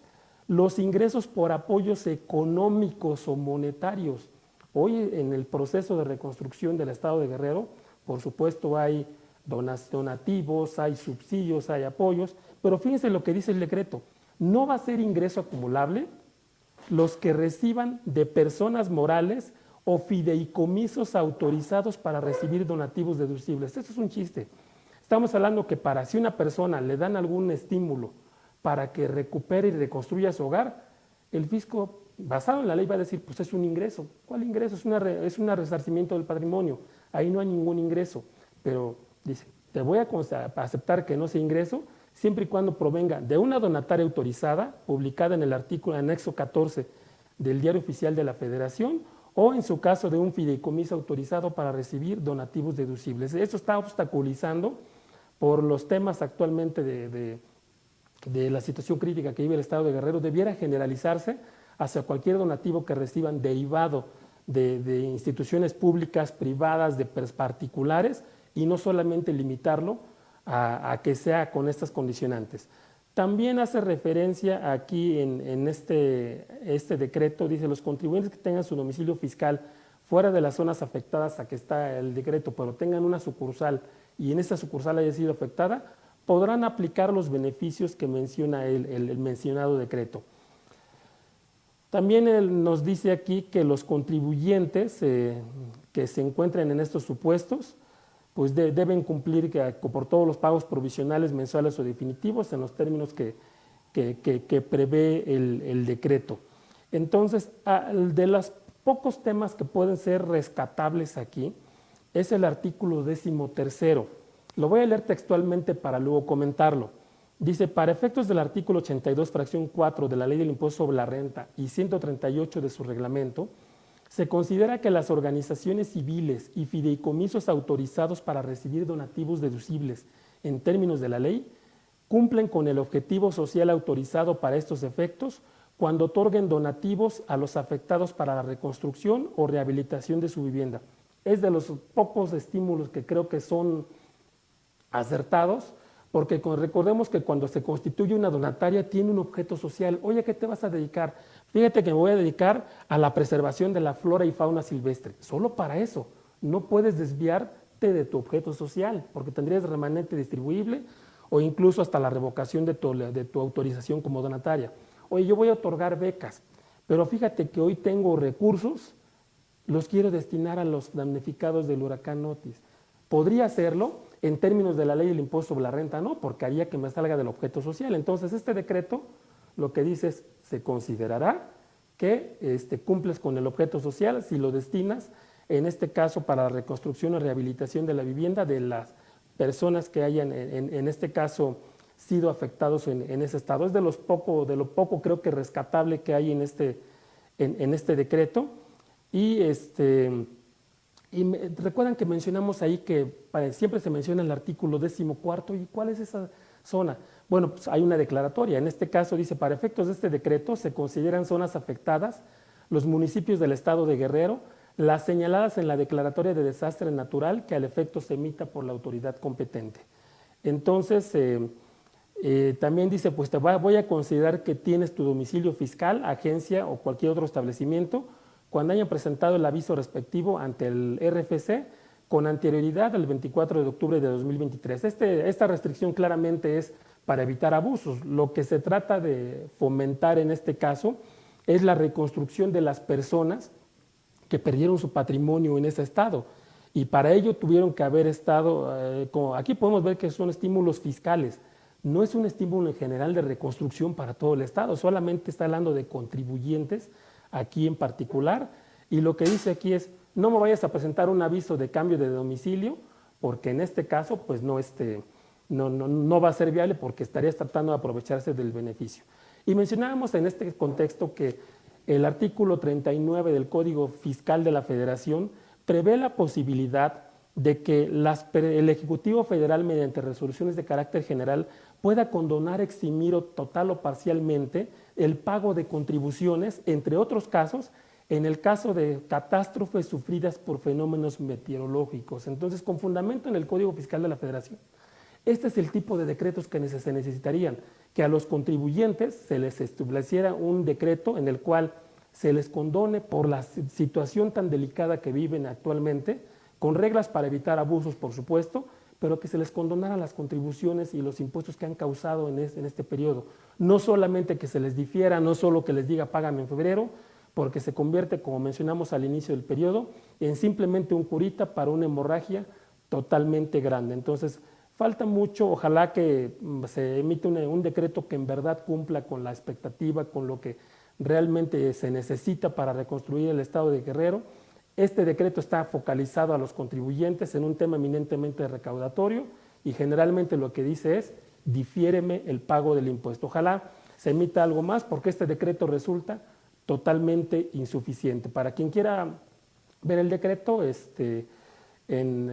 los ingresos por apoyos económicos o monetarios. Hoy en el proceso de reconstrucción del estado de Guerrero, por supuesto hay donativos, hay subsidios, hay apoyos, pero fíjense lo que dice el decreto, no va a ser ingreso acumulable los que reciban de personas morales o fideicomisos autorizados para recibir donativos deducibles. Eso es un chiste. Estamos hablando que si una persona le dan algún estímulo para que recupere y reconstruya su hogar, el fisco, basado en la ley, va a decir, pues es un ingreso. ¿Cuál ingreso? Es un resarcimiento del patrimonio. Ahí no hay ningún ingreso. Pero dice, te voy a aceptar que no sea ingreso, siempre y cuando provenga de una donataria autorizada, publicada en el artículo anexo 14 del Diario Oficial de la Federación, o en su caso de un fideicomiso autorizado para recibir donativos deducibles. Esto está obstaculizando por los temas actualmente de la situación crítica que vive el estado de Guerrero, debiera generalizarse hacia cualquier donativo que reciban derivado de instituciones públicas, privadas, de particulares, y no solamente limitarlo a que sea con estas condicionantes. También hace referencia aquí en este decreto, dice, los contribuyentes que tengan su domicilio fiscal fuera de las zonas afectadas a que está el decreto, pero tengan una sucursal y en esta sucursal haya sido afectada, podrán aplicar los beneficios que menciona el mencionado decreto. También él nos dice aquí que los contribuyentes que se encuentren en estos supuestos, pues deben cumplir por todos los pagos provisionales, mensuales o definitivos en los términos que prevé el decreto. Entonces, de los pocos temas que pueden ser rescatables aquí, es el artículo 13. Lo voy a leer textualmente para luego comentarlo. Dice, para efectos del artículo 82, fracción 4 de la Ley del Impuesto sobre la Renta y 138 de su reglamento, se considera que las organizaciones civiles y fideicomisos autorizados para recibir donativos deducibles en términos de la ley cumplen con el objetivo social autorizado para estos efectos cuando otorguen donativos a los afectados para la reconstrucción o rehabilitación de su vivienda. Es de los pocos estímulos que creo que son acertados, porque recordemos que cuando se constituye una donataria tiene un objeto social. Oye, ¿a qué te vas a dedicar? Fíjate que me voy a dedicar a la preservación de la flora y fauna silvestre. Solo para eso. No puedes desviarte de tu objeto social, porque tendrías remanente distribuible o incluso hasta la revocación de tu autorización como donataria. Oye, yo voy a otorgar becas, pero fíjate que hoy tengo recursos, los quiero destinar a los damnificados del huracán Otis. ¿Podría hacerlo? En términos de la ley del impuesto sobre la renta, no, porque haría que me salga del objeto social. Entonces, este decreto lo que dice es, se considerará que cumples con el objeto social si lo destinas, en este caso, para la reconstrucción o rehabilitación de la vivienda de las personas que hayan, en este caso, sido afectados en ese estado. Es de lo poco creo que rescatable que hay en este decreto. Y recuerdan que mencionamos ahí que siempre se menciona el artículo 14, ¿y cuál es esa zona? Bueno, pues hay una declaratoria, en este caso dice, para efectos de este decreto se consideran zonas afectadas los municipios del estado de Guerrero, las señaladas en la declaratoria de desastre natural que al efecto se emita por la autoridad competente. Entonces, también dice, pues voy a considerar que tienes tu domicilio fiscal, agencia o cualquier otro establecimiento cuando hayan presentado el aviso respectivo ante el RFC con anterioridad al 24 de octubre de 2023. Esta restricción claramente es para evitar abusos. Lo que se trata de fomentar en este caso es la reconstrucción de las personas que perdieron su patrimonio en ese estado. Y para ello tuvieron que haber estado, aquí podemos ver que son estímulos fiscales. No es un estímulo en general de reconstrucción para todo el estado, solamente está hablando de contribuyentes aquí en particular, y lo que dice aquí es, no me vayas a presentar un aviso de cambio de domicilio, porque en este caso pues no va a ser viable porque estarías tratando de aprovecharse del beneficio. Y mencionábamos en este contexto que el artículo 39 del Código Fiscal de la Federación prevé la posibilidad de que el Ejecutivo Federal, mediante resoluciones de carácter general, pueda condonar, eximir o total o parcialmente el pago de contribuciones, entre otros casos, en el caso de catástrofes sufridas por fenómenos meteorológicos. Entonces, con fundamento en el Código Fiscal de la Federación, este es el tipo de decretos que se necesitarían, que a los contribuyentes se les estableciera un decreto en el cual se les condone por la situación tan delicada que viven actualmente, con reglas para evitar abusos, por supuesto, pero que se les condonaran las contribuciones y los impuestos que han causado en este periodo. No solamente que se les difiera, no solo que les diga págame en febrero, porque se convierte, como mencionamos al inicio del periodo, en simplemente un curita para una hemorragia totalmente grande. Entonces, falta mucho, ojalá que se emita un decreto que en verdad cumpla con la expectativa, con lo que realmente se necesita para reconstruir el estado de Guerrero. Este decreto está focalizado a los contribuyentes en un tema eminentemente recaudatorio y generalmente lo que dice es, difiéreme el pago del impuesto. Ojalá se emita algo más porque este decreto resulta totalmente insuficiente. Para quien quiera ver el decreto,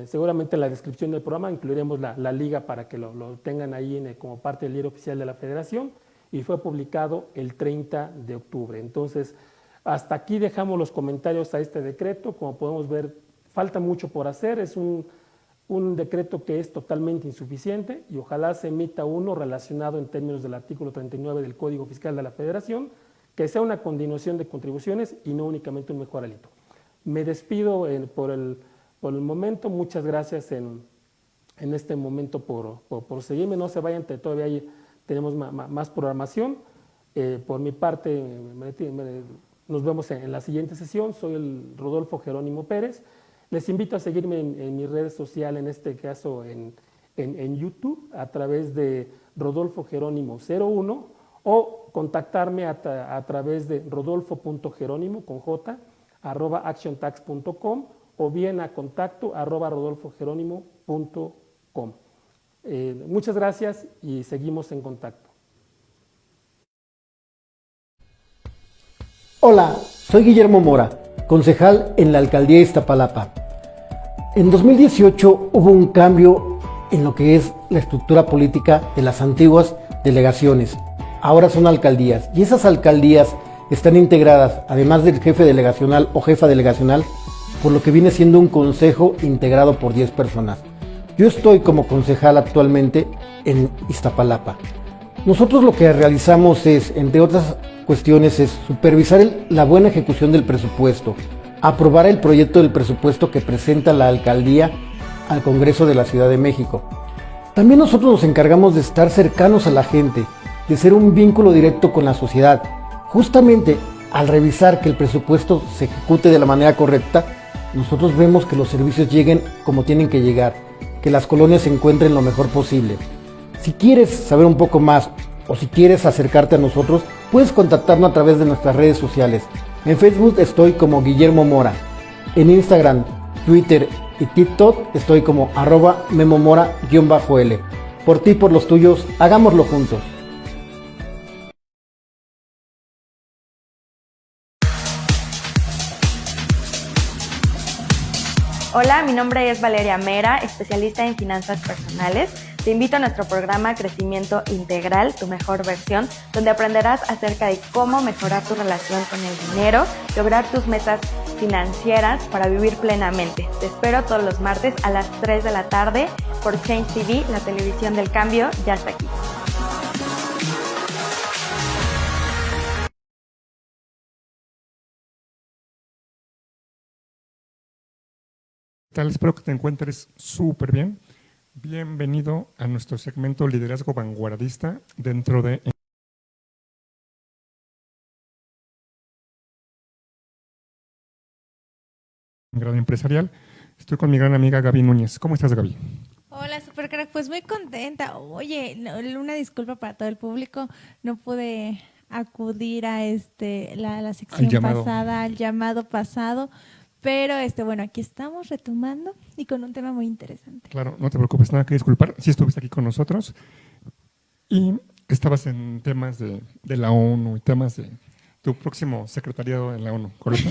seguramente en la descripción del programa incluiremos la liga para que lo tengan ahí como parte del diario oficial de la Federación, y fue publicado el 30 de octubre. Entonces, hasta aquí dejamos los comentarios a este decreto. Como podemos ver, falta mucho por hacer, es un decreto que es totalmente insuficiente y ojalá se emita uno relacionado en términos del artículo 39 del Código Fiscal de la Federación, que sea una continuación de contribuciones y no únicamente un mejoramiento. Me despido por el momento, muchas gracias en este momento por seguirme, no se vayan, todavía tenemos más programación. Por mi parte, nos vemos en la siguiente sesión. Soy el Rodolfo Jerónimo Pérez. Les invito a seguirme en mis redes sociales, en este caso en YouTube, a través de Rodolfo Jerónimo 01, o contactarme a través de rodolfo.jerónimo con j @actiontax.com o bien a contacto @rodolfojerónimo.com. Muchas gracias y seguimos en contacto. Hola, soy Guillermo Mora, concejal en la Alcaldía de Iztapalapa. En 2018 hubo un cambio en lo que es la estructura política de las antiguas delegaciones. Ahora son alcaldías y esas alcaldías están integradas, además del jefe delegacional o jefa delegacional, por lo que viene siendo un consejo integrado por 10 personas. Yo estoy como concejal actualmente en Iztapalapa. Nosotros lo que realizamos es, entre otras cuestiones, es supervisar la buena ejecución del presupuesto, aprobar el proyecto del presupuesto que presenta la alcaldía al Congreso de la Ciudad de México. También nosotros nos encargamos de estar cercanos a la gente, de ser un vínculo directo con la sociedad. Justamente al revisar que el presupuesto se ejecute de la manera correcta, nosotros vemos que los servicios lleguen como tienen que llegar, que las colonias se encuentren lo mejor posible. Si quieres saber un poco más o si quieres acercarte a nosotros, puedes contactarnos a través de nuestras redes sociales. En Facebook estoy como Guillermo Mora. En Instagram, Twitter y TikTok estoy como @memomora_L. Por ti y por los tuyos, hagámoslo juntos. Hola, mi nombre es Valeria Mera, especialista en finanzas personales. Te invito a nuestro programa Crecimiento Integral, tu mejor versión, donde aprenderás acerca de cómo mejorar tu relación con el dinero, lograr tus metas financieras para vivir plenamente. Te espero todos los martes a las 3 de la tarde por Change TV, la televisión del cambio ya está aquí. ¿Qué tal? Espero que te encuentres súper bien. Bienvenido a nuestro segmento Liderazgo Vanguardista dentro de Gran Empresarial. Estoy con mi gran amiga Gaby Núñez. ¿Cómo estás, Gaby? Hola, super crack. Pues muy contenta. Oye, una disculpa para todo el público. No pude acudir a la sección pasada, al llamado pasado. Pero bueno, aquí estamos retomando y con un tema muy interesante. Claro, no te preocupes, nada que disculpar. Sí estuviste aquí con nosotros y estabas en temas de la ONU y temas de tu próximo secretariado en la ONU, ¿correcto?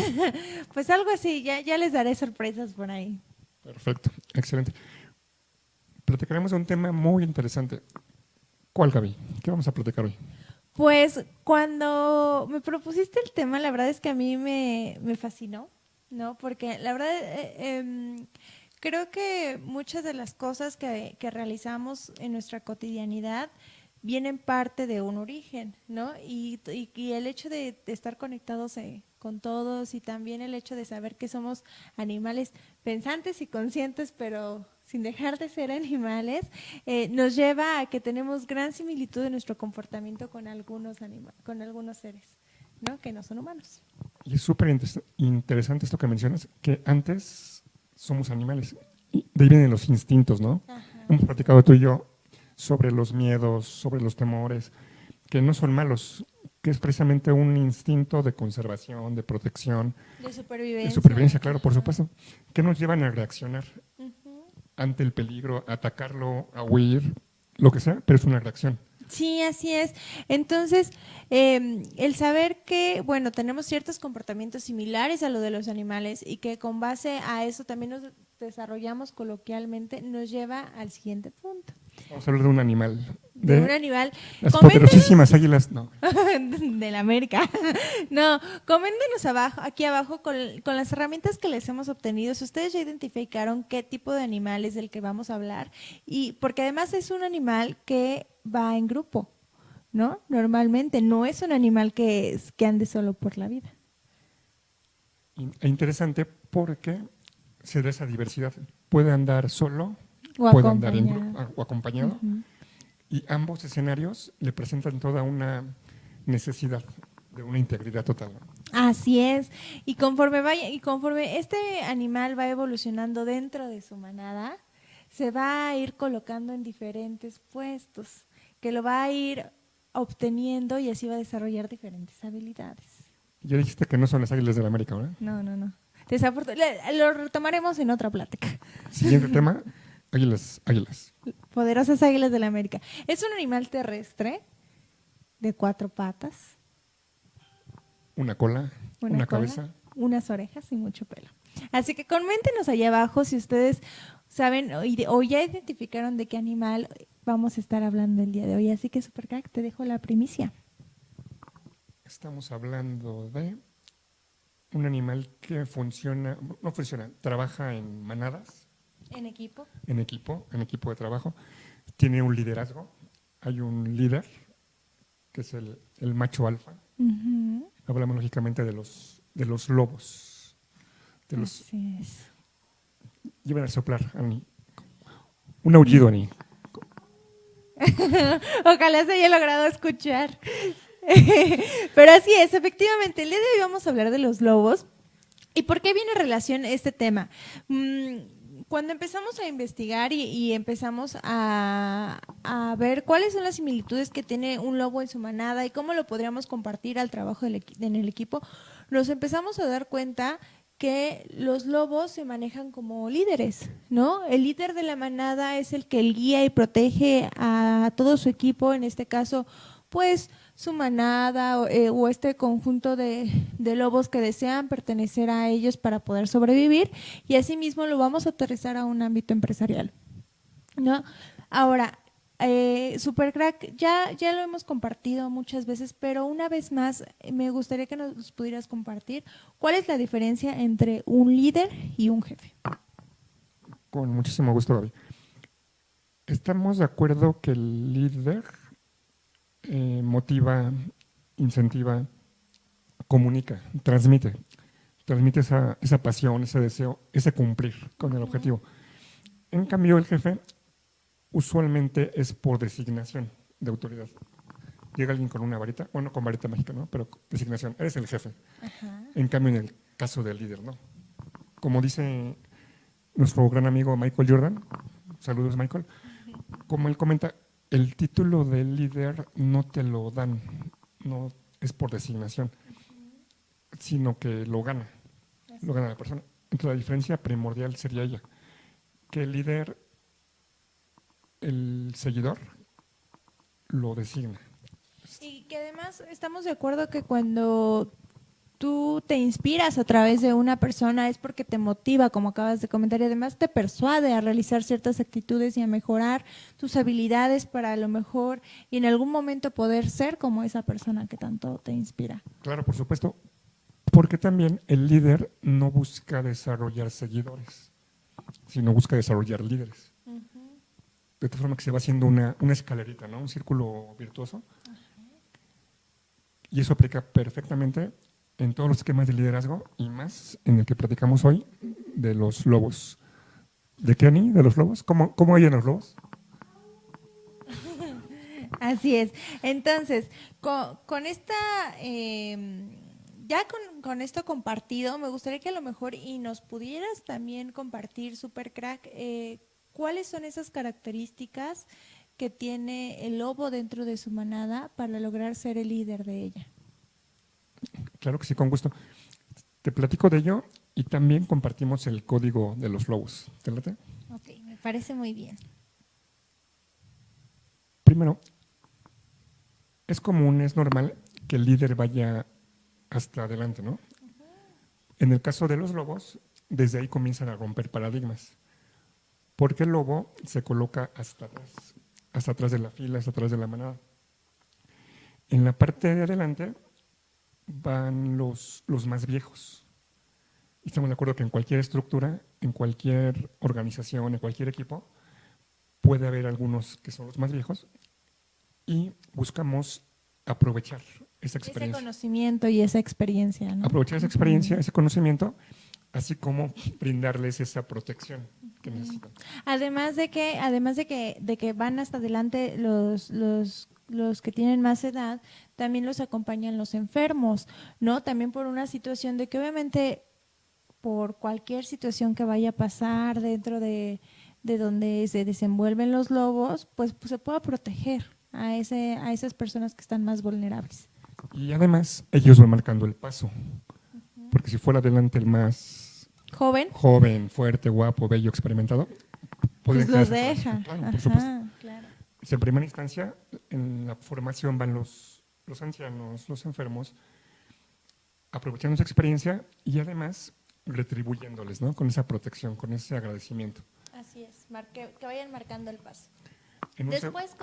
Pues algo así, ya les daré sorpresas por ahí. Perfecto, excelente. Platicaremos de un tema muy interesante. ¿Cuál, Gaby? ¿Qué vamos a platicar hoy? Pues cuando me propusiste el tema, la verdad es que a mí me fascinó. No, porque la verdad creo que muchas de las cosas que realizamos en nuestra cotidianidad vienen parte de un origen, ¿no? Y el hecho de estar conectados con todos y también el hecho de saber que somos animales pensantes y conscientes, pero sin dejar de ser animales, nos lleva a que tenemos gran similitud en nuestro comportamiento con algunos seres, ¿no? Que no son humanos. Y es súper interesante esto que mencionas, que antes somos animales. De ahí vienen los instintos, ¿no? Ajá. Hemos platicado tú y yo sobre los miedos, sobre los temores, que no son malos, que es precisamente un instinto de conservación, de protección. De supervivencia. De supervivencia, claro, por supuesto. Que nos llevan a reaccionar ante el peligro, a atacarlo, a huir, lo que sea, pero es una reacción. Sí, así es. Entonces, el saber que, bueno, tenemos ciertos comportamientos similares a lo de los animales y que con base a eso también nos desarrollamos coloquialmente, nos lleva al siguiente punto. Vamos a hablar de un animal. De un animal. Las poderosísimas águilas, no. De la América. No, coméntenos aquí abajo con las herramientas que les hemos obtenido, si ustedes ya identificaron qué tipo de animal es del que vamos a hablar, y porque además es un animal que va en grupo, ¿no? Normalmente no es un animal que ande solo por la vida. Interesante porque se da esa diversidad. Puede andar solo, o puede andar en grupo o acompañado. Uh-huh. Y ambos escenarios le presentan toda una necesidad de una integridad total. Así es. Y conforme este animal va evolucionando dentro de su manada, se va a ir colocando en diferentes puestos, que lo va a ir obteniendo y así va a desarrollar diferentes habilidades. Ya dijiste que no son las águilas de la América, ¿verdad? No. Lo retomaremos en otra plática. Siguiente tema, águilas. Poderosas águilas de la América. Es un animal terrestre de 4 patas. Una cola, una cabeza. Unas orejas y mucho pelo. Así que coméntenos allá abajo si ustedes saben o ya identificaron de qué animal vamos a estar hablando el día de hoy. Así que, Supercrack, te dejo la primicia. Estamos hablando de un animal que trabaja en manadas. En equipo. En equipo de trabajo. Tiene un liderazgo. Hay un líder, que es el macho alfa. Hablamos lógicamente de los lobos. Así es. Lleven a soplar, Ani. Un aullido, Ani. Ojalá se haya logrado escuchar. Pero así es, efectivamente, el día de hoy vamos a hablar de los lobos. ¿Y por qué viene relación este tema? Cuando empezamos a investigar y empezamos a ver cuáles son las similitudes que tiene un lobo en su manada y cómo lo podríamos compartir al trabajo en el equipo, nos empezamos a dar cuenta que los lobos se manejan como líderes, ¿no? El líder de la manada es el que guía y protege a todo su equipo, en este caso, pues su manada o este conjunto de lobos que desean pertenecer a ellos para poder sobrevivir, y asimismo lo vamos a aterrizar a un ámbito empresarial, ¿no? Ahora, Supercrack, ya lo hemos compartido muchas veces, pero una vez más me gustaría que nos pudieras compartir cuál es la diferencia entre un líder y un jefe. Con muchísimo gusto, Gaby. Estamos de acuerdo que el líder motiva, incentiva, comunica, transmite esa pasión, ese deseo, ese cumplir con el objetivo. En cambio, el jefe usualmente es por designación de autoridad. Llega alguien con una varita, bueno, con varita mágica, ¿no? Pero designación, eres el jefe. En cambio, en el caso del líder, ¿no? Como dice nuestro gran amigo Michael Jordan, saludos Michael, como él comenta, el título de líder no te lo dan, no es por designación, sino que lo gana la persona. Entonces la diferencia primordial sería ella, que el líder, el seguidor, lo designa. Y que además estamos de acuerdo que cuando tú te inspiras a través de una persona es porque te motiva, como acabas de comentar, y además te persuade a realizar ciertas actitudes y a mejorar tus habilidades para a lo mejor y en algún momento poder ser como esa persona que tanto te inspira. Claro, por supuesto, porque también el líder no busca desarrollar seguidores, sino busca desarrollar líderes. De tal forma que se va haciendo una escalerita, ¿no? Un círculo virtuoso. Y eso aplica perfectamente en todos los esquemas de liderazgo y más en el que platicamos hoy de los lobos. ¿De qué, Ani? ¿De los lobos? ¿Cómo oyen los lobos? Así es. Entonces, con esta, con esto compartido, me gustaría que a lo mejor y nos pudieras también compartir, Supercrack, cuáles son esas características que tiene el lobo dentro de su manada para lograr ser el líder de ella. Claro que sí, con gusto. Te platico de ello y también compartimos el código de los lobos. ¿Te late? Ok, me parece muy bien. Primero, es común, es normal que el líder vaya hasta adelante, ¿no? En el caso de los lobos, desde ahí comienzan a romper paradigmas. Porque el lobo se coloca hasta atrás de la fila, hasta atrás de la manada. En la parte de adelante van los más viejos. Y estamos de acuerdo que en cualquier estructura, en cualquier organización, en cualquier equipo, puede haber algunos que son los más viejos y buscamos aprovechar esa experiencia. Ese conocimiento y esa experiencia, ¿no? Aprovechar esa experiencia, ese conocimiento, así como brindarles esa protección que necesitan. Además de que van hasta adelante los que tienen más edad, también los acompañan los enfermos, ¿no? También por una situación de que obviamente por cualquier situación que vaya a pasar dentro de donde se desenvuelven los lobos, pues se pueda proteger a esas personas que están más vulnerables. Y además ellos van marcando el paso, porque si fuera adelante el más joven, fuerte, guapo, bello, experimentado, pues los deja. Claro, por supuesto. Claro. En primera instancia, en la formación van los ancianos, los enfermos, aprovechando esa experiencia y además retribuyéndoles, ¿no? Con esa protección, con ese agradecimiento. Así es, que vayan marcando el paso. Después,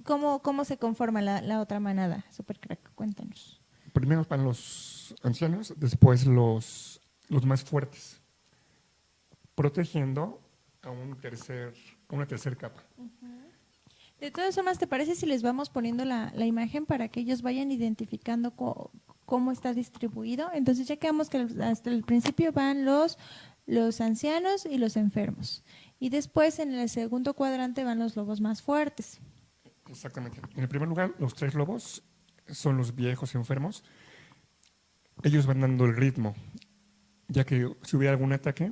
¿cómo se conforma la otra manada? Supercrack, cuéntanos. Primero van los ancianos, después los más fuertes, protegiendo a una tercera capa. De todas formas, ¿te parece si les vamos poniendo la imagen para que ellos vayan identificando cómo está distribuido? Entonces ya quedamos que hasta el principio van los ancianos y los enfermos. Y después en el segundo cuadrante van los lobos más fuertes. Exactamente. En el primer lugar, los 3 lobos son los viejos enfermos. Ellos van dando el ritmo, ya que si hubiera algún ataque,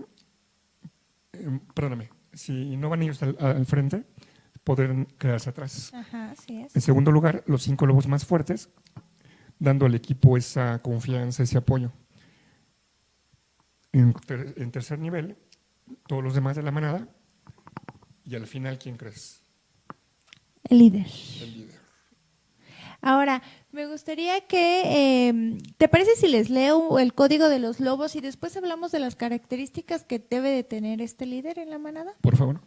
si no van ellos al frente, podrán quedarse atrás. Ajá, así es. En segundo lugar, los 5 lobos más fuertes, dando al equipo esa confianza, ese apoyo. En tercer nivel, todos los demás de la manada, y al final, ¿quién crees? El líder. El líder. Ahora, me gustaría que, ¿te parece si les leo el código de los lobos y después hablamos de las características que debe de tener este líder en la manada? Por favor.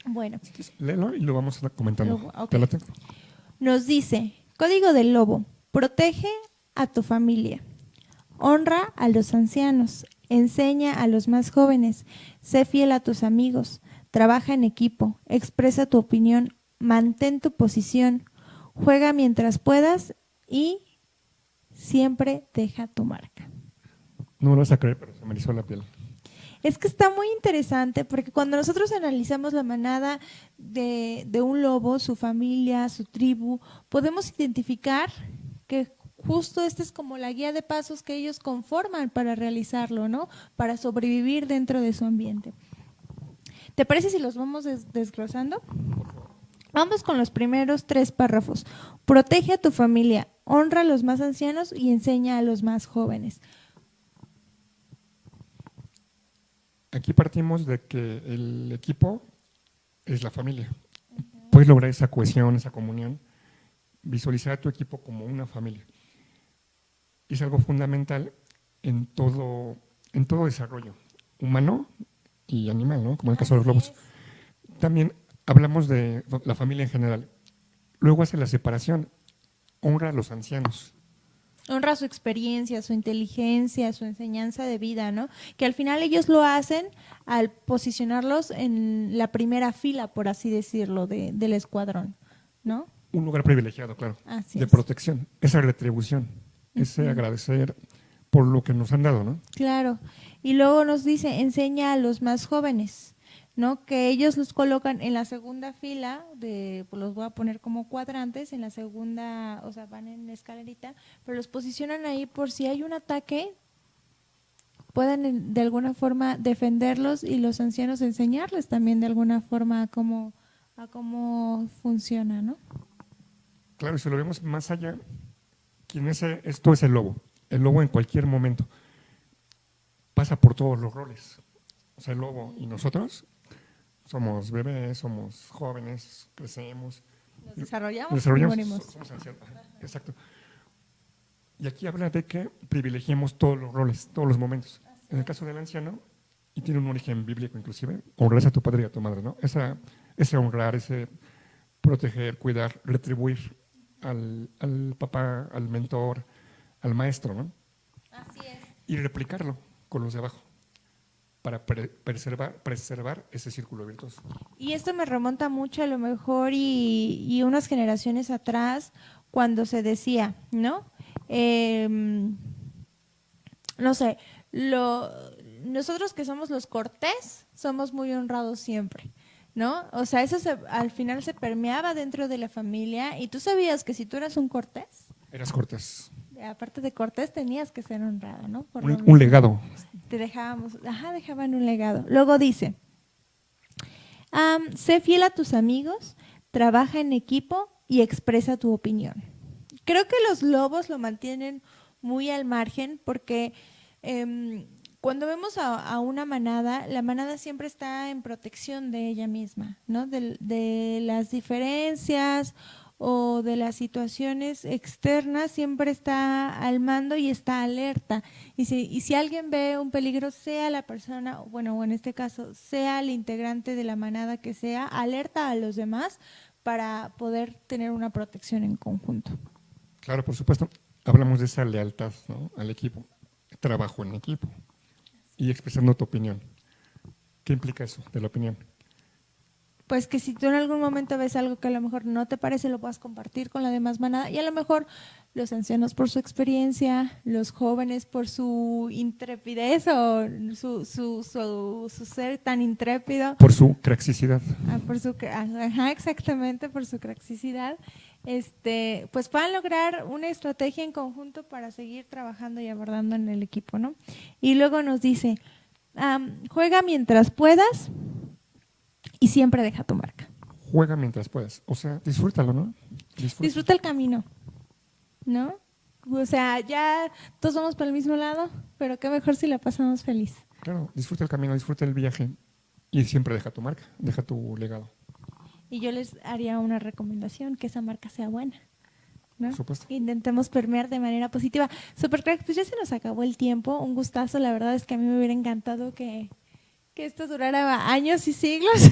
Bueno. Léelo y lo vamos comentando. Okay. ¿Te late? Nos dice, código del lobo, protege a tu familia, honra a los ancianos, enseña a los más jóvenes, sé fiel a tus amigos, trabaja en equipo, expresa tu opinión, mantén tu posición, juega mientras puedas y siempre deja tu marca. No me lo vas a creer, pero se me erizó la piel. Es que está muy interesante porque cuando nosotros analizamos la manada de un lobo, su familia, su tribu, podemos identificar que justo esta es como la guía de pasos que ellos conforman para realizarlo, ¿no? Para sobrevivir dentro de su ambiente. ¿Te parece si los vamos desglosando? Vamos con los primeros 3 párrafos. Protege a tu familia, honra a los más ancianos y enseña a los más jóvenes. Aquí partimos de que el equipo es la familia. Puedes lograr esa cohesión, esa comunión, visualizar a tu equipo como una familia. Y es algo fundamental en todo desarrollo, humano y animal, ¿no? Como en el caso de los lobos. También hablamos de la familia en general. Luego hace la separación, honra a los ancianos. Honra su experiencia, su inteligencia, su enseñanza de vida, ¿no? Que al final ellos lo hacen al posicionarlos en la primera fila, por así decirlo, del escuadrón, ¿no? Un lugar privilegiado, claro, Así de es. protección, esa retribución, ese agradecer por lo que nos han dado, ¿no? Claro. Y luego nos dice, enseña a los más jóvenes, ¿no? Que ellos los colocan en la segunda fila, pues los voy a poner como cuadrantes, en la segunda, o sea, van en escalerita, pero los posicionan ahí por si hay un ataque, puedan de alguna forma defenderlos y los ancianos enseñarles también de alguna forma a cómo funciona, ¿no? Claro, y si lo vemos más allá, esto es el lobo. El lobo en cualquier momento pasa por todos los roles. O sea, el lobo y nosotros somos bebés, somos jóvenes, crecemos. Nos desarrollamos y desarrollamos morimos. Somos ancianos. Exacto. Y aquí habla de que privilegiemos todos los roles, todos los momentos. En el caso del anciano, y tiene un origen bíblico inclusive, honrar a tu padre y a tu madre, ¿no? Ese honrar, ese proteger, cuidar, retribuir al papá, al mentor, al maestro, ¿no? Así es. Y replicarlo con los de abajo para preservar ese círculo virtuoso. Y esto me remonta mucho a lo mejor y unas generaciones atrás cuando se decía, ¿no? No sé, nosotros que somos los Cortés somos muy honrados siempre, ¿no? O sea, eso al final se permeaba dentro de la familia y tú sabías que si tú eras un Cortés, eras Cortés. Aparte de Cortés tenías que ser honrado, ¿no? Un legado. Dejaban un legado. Luego dice, sé fiel a tus amigos, trabaja en equipo y expresa tu opinión. Creo que los lobos lo mantienen muy al margen porque cuando vemos a una manada, la manada siempre está en protección de ella misma, ¿no? De las diferencias o de las situaciones externas, siempre está al mando y está alerta. Y si alguien ve un peligro, sea la persona, bueno, o en este caso, sea el integrante de la manada que sea, alerta a los demás para poder tener una protección en conjunto. Claro, por supuesto. Hablamos de esa lealtad, ¿no? Al equipo, trabajo en equipo y expresando tu opinión. ¿Qué implica eso de la opinión? pues que si tú en algún momento ves algo que a lo mejor no te parece, lo puedas compartir con la demás manada, y a lo mejor los ancianos por su experiencia, los jóvenes por su intrepidez o su ser tan intrépido. Por su craxicidad. Ajá, exactamente, por su craxicidad. Pues puedan lograr una estrategia en conjunto para seguir trabajando y abordando en el equipo, ¿no? Y luego nos dice, juega mientras puedas y siempre deja tu marca. Juega mientras puedas, o sea, disfrútalo, ¿no? Disfruta el camino, ¿no? O sea, ya todos vamos para el mismo lado, pero qué mejor si la pasamos feliz. Claro, disfruta el camino, disfruta el viaje y siempre deja tu marca, deja tu legado. Y yo les haría una recomendación, que esa marca sea buena, ¿no? Por supuesto. Intentemos permear de manera positiva. Supercrack, pues ya se nos acabó el tiempo, un gustazo, la verdad es que a mí me hubiera encantado que esto durara años y siglos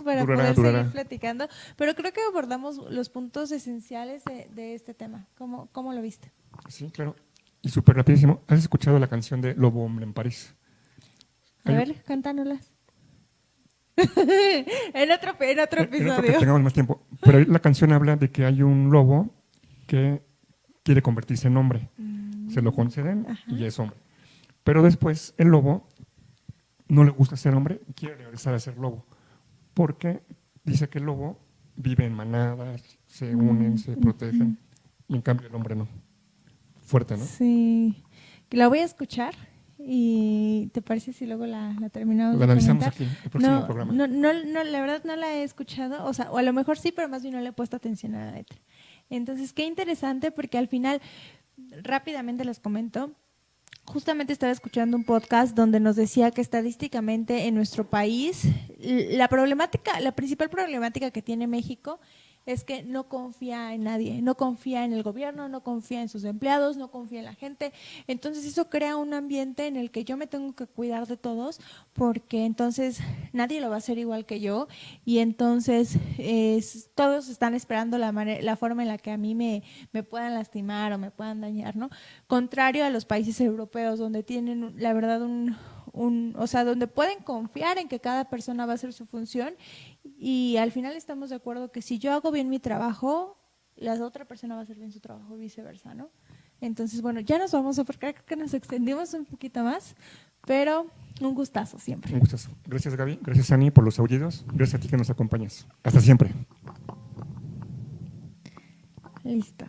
para poder seguir platicando, pero creo que abordamos los puntos esenciales de este tema. ¿Cómo lo viste? Sí, claro. Y súper rapidísimo, ¿has escuchado la canción de Lobo Hombre en París? A ver, cántanoslas. en otro episodio. En otro que tengamos más tiempo. Pero la canción habla de que hay un lobo que quiere convertirse en hombre. Se lo conceden y es hombre. Pero después el lobo no le gusta ser hombre, quiere regresar a ser lobo. Porque dice que el lobo vive en manadas, se unen, se protegen. Y en cambio el hombre no. Fuerte, ¿no? Sí. La voy a escuchar. ¿Y te parece si luego la terminamos? La analizamos aquí, el próximo programa. No, la verdad no la he escuchado, o a lo mejor sí, pero más bien no le he puesto atención a la letra. Entonces, qué interesante, porque al final, rápidamente les comento, justamente estaba escuchando un podcast donde nos decía que estadísticamente en nuestro país, la principal problemática que tiene México es que no confía en nadie, no confía en el gobierno, no confía en sus empleados, no confía en la gente. Entonces eso crea un ambiente en el que yo me tengo que cuidar de todos, porque entonces nadie lo va a hacer igual que yo, y entonces todos están esperando la forma en la que a mí me puedan lastimar o me puedan dañar, ¿no? Contrario a los países europeos, donde tienen, la verdad, donde pueden confiar en que cada persona va a hacer su función, y al final estamos de acuerdo que si yo hago bien mi trabajo, la otra persona va a hacer bien su trabajo y viceversa, ¿no? Entonces, bueno, ya nos vamos a, porque creo que nos extendimos un poquito más, pero un gustazo siempre. Un gustazo. Gracias, Gaby. Gracias, Ani, por los aullidos. Gracias a ti que nos acompañas. Hasta siempre. Listo.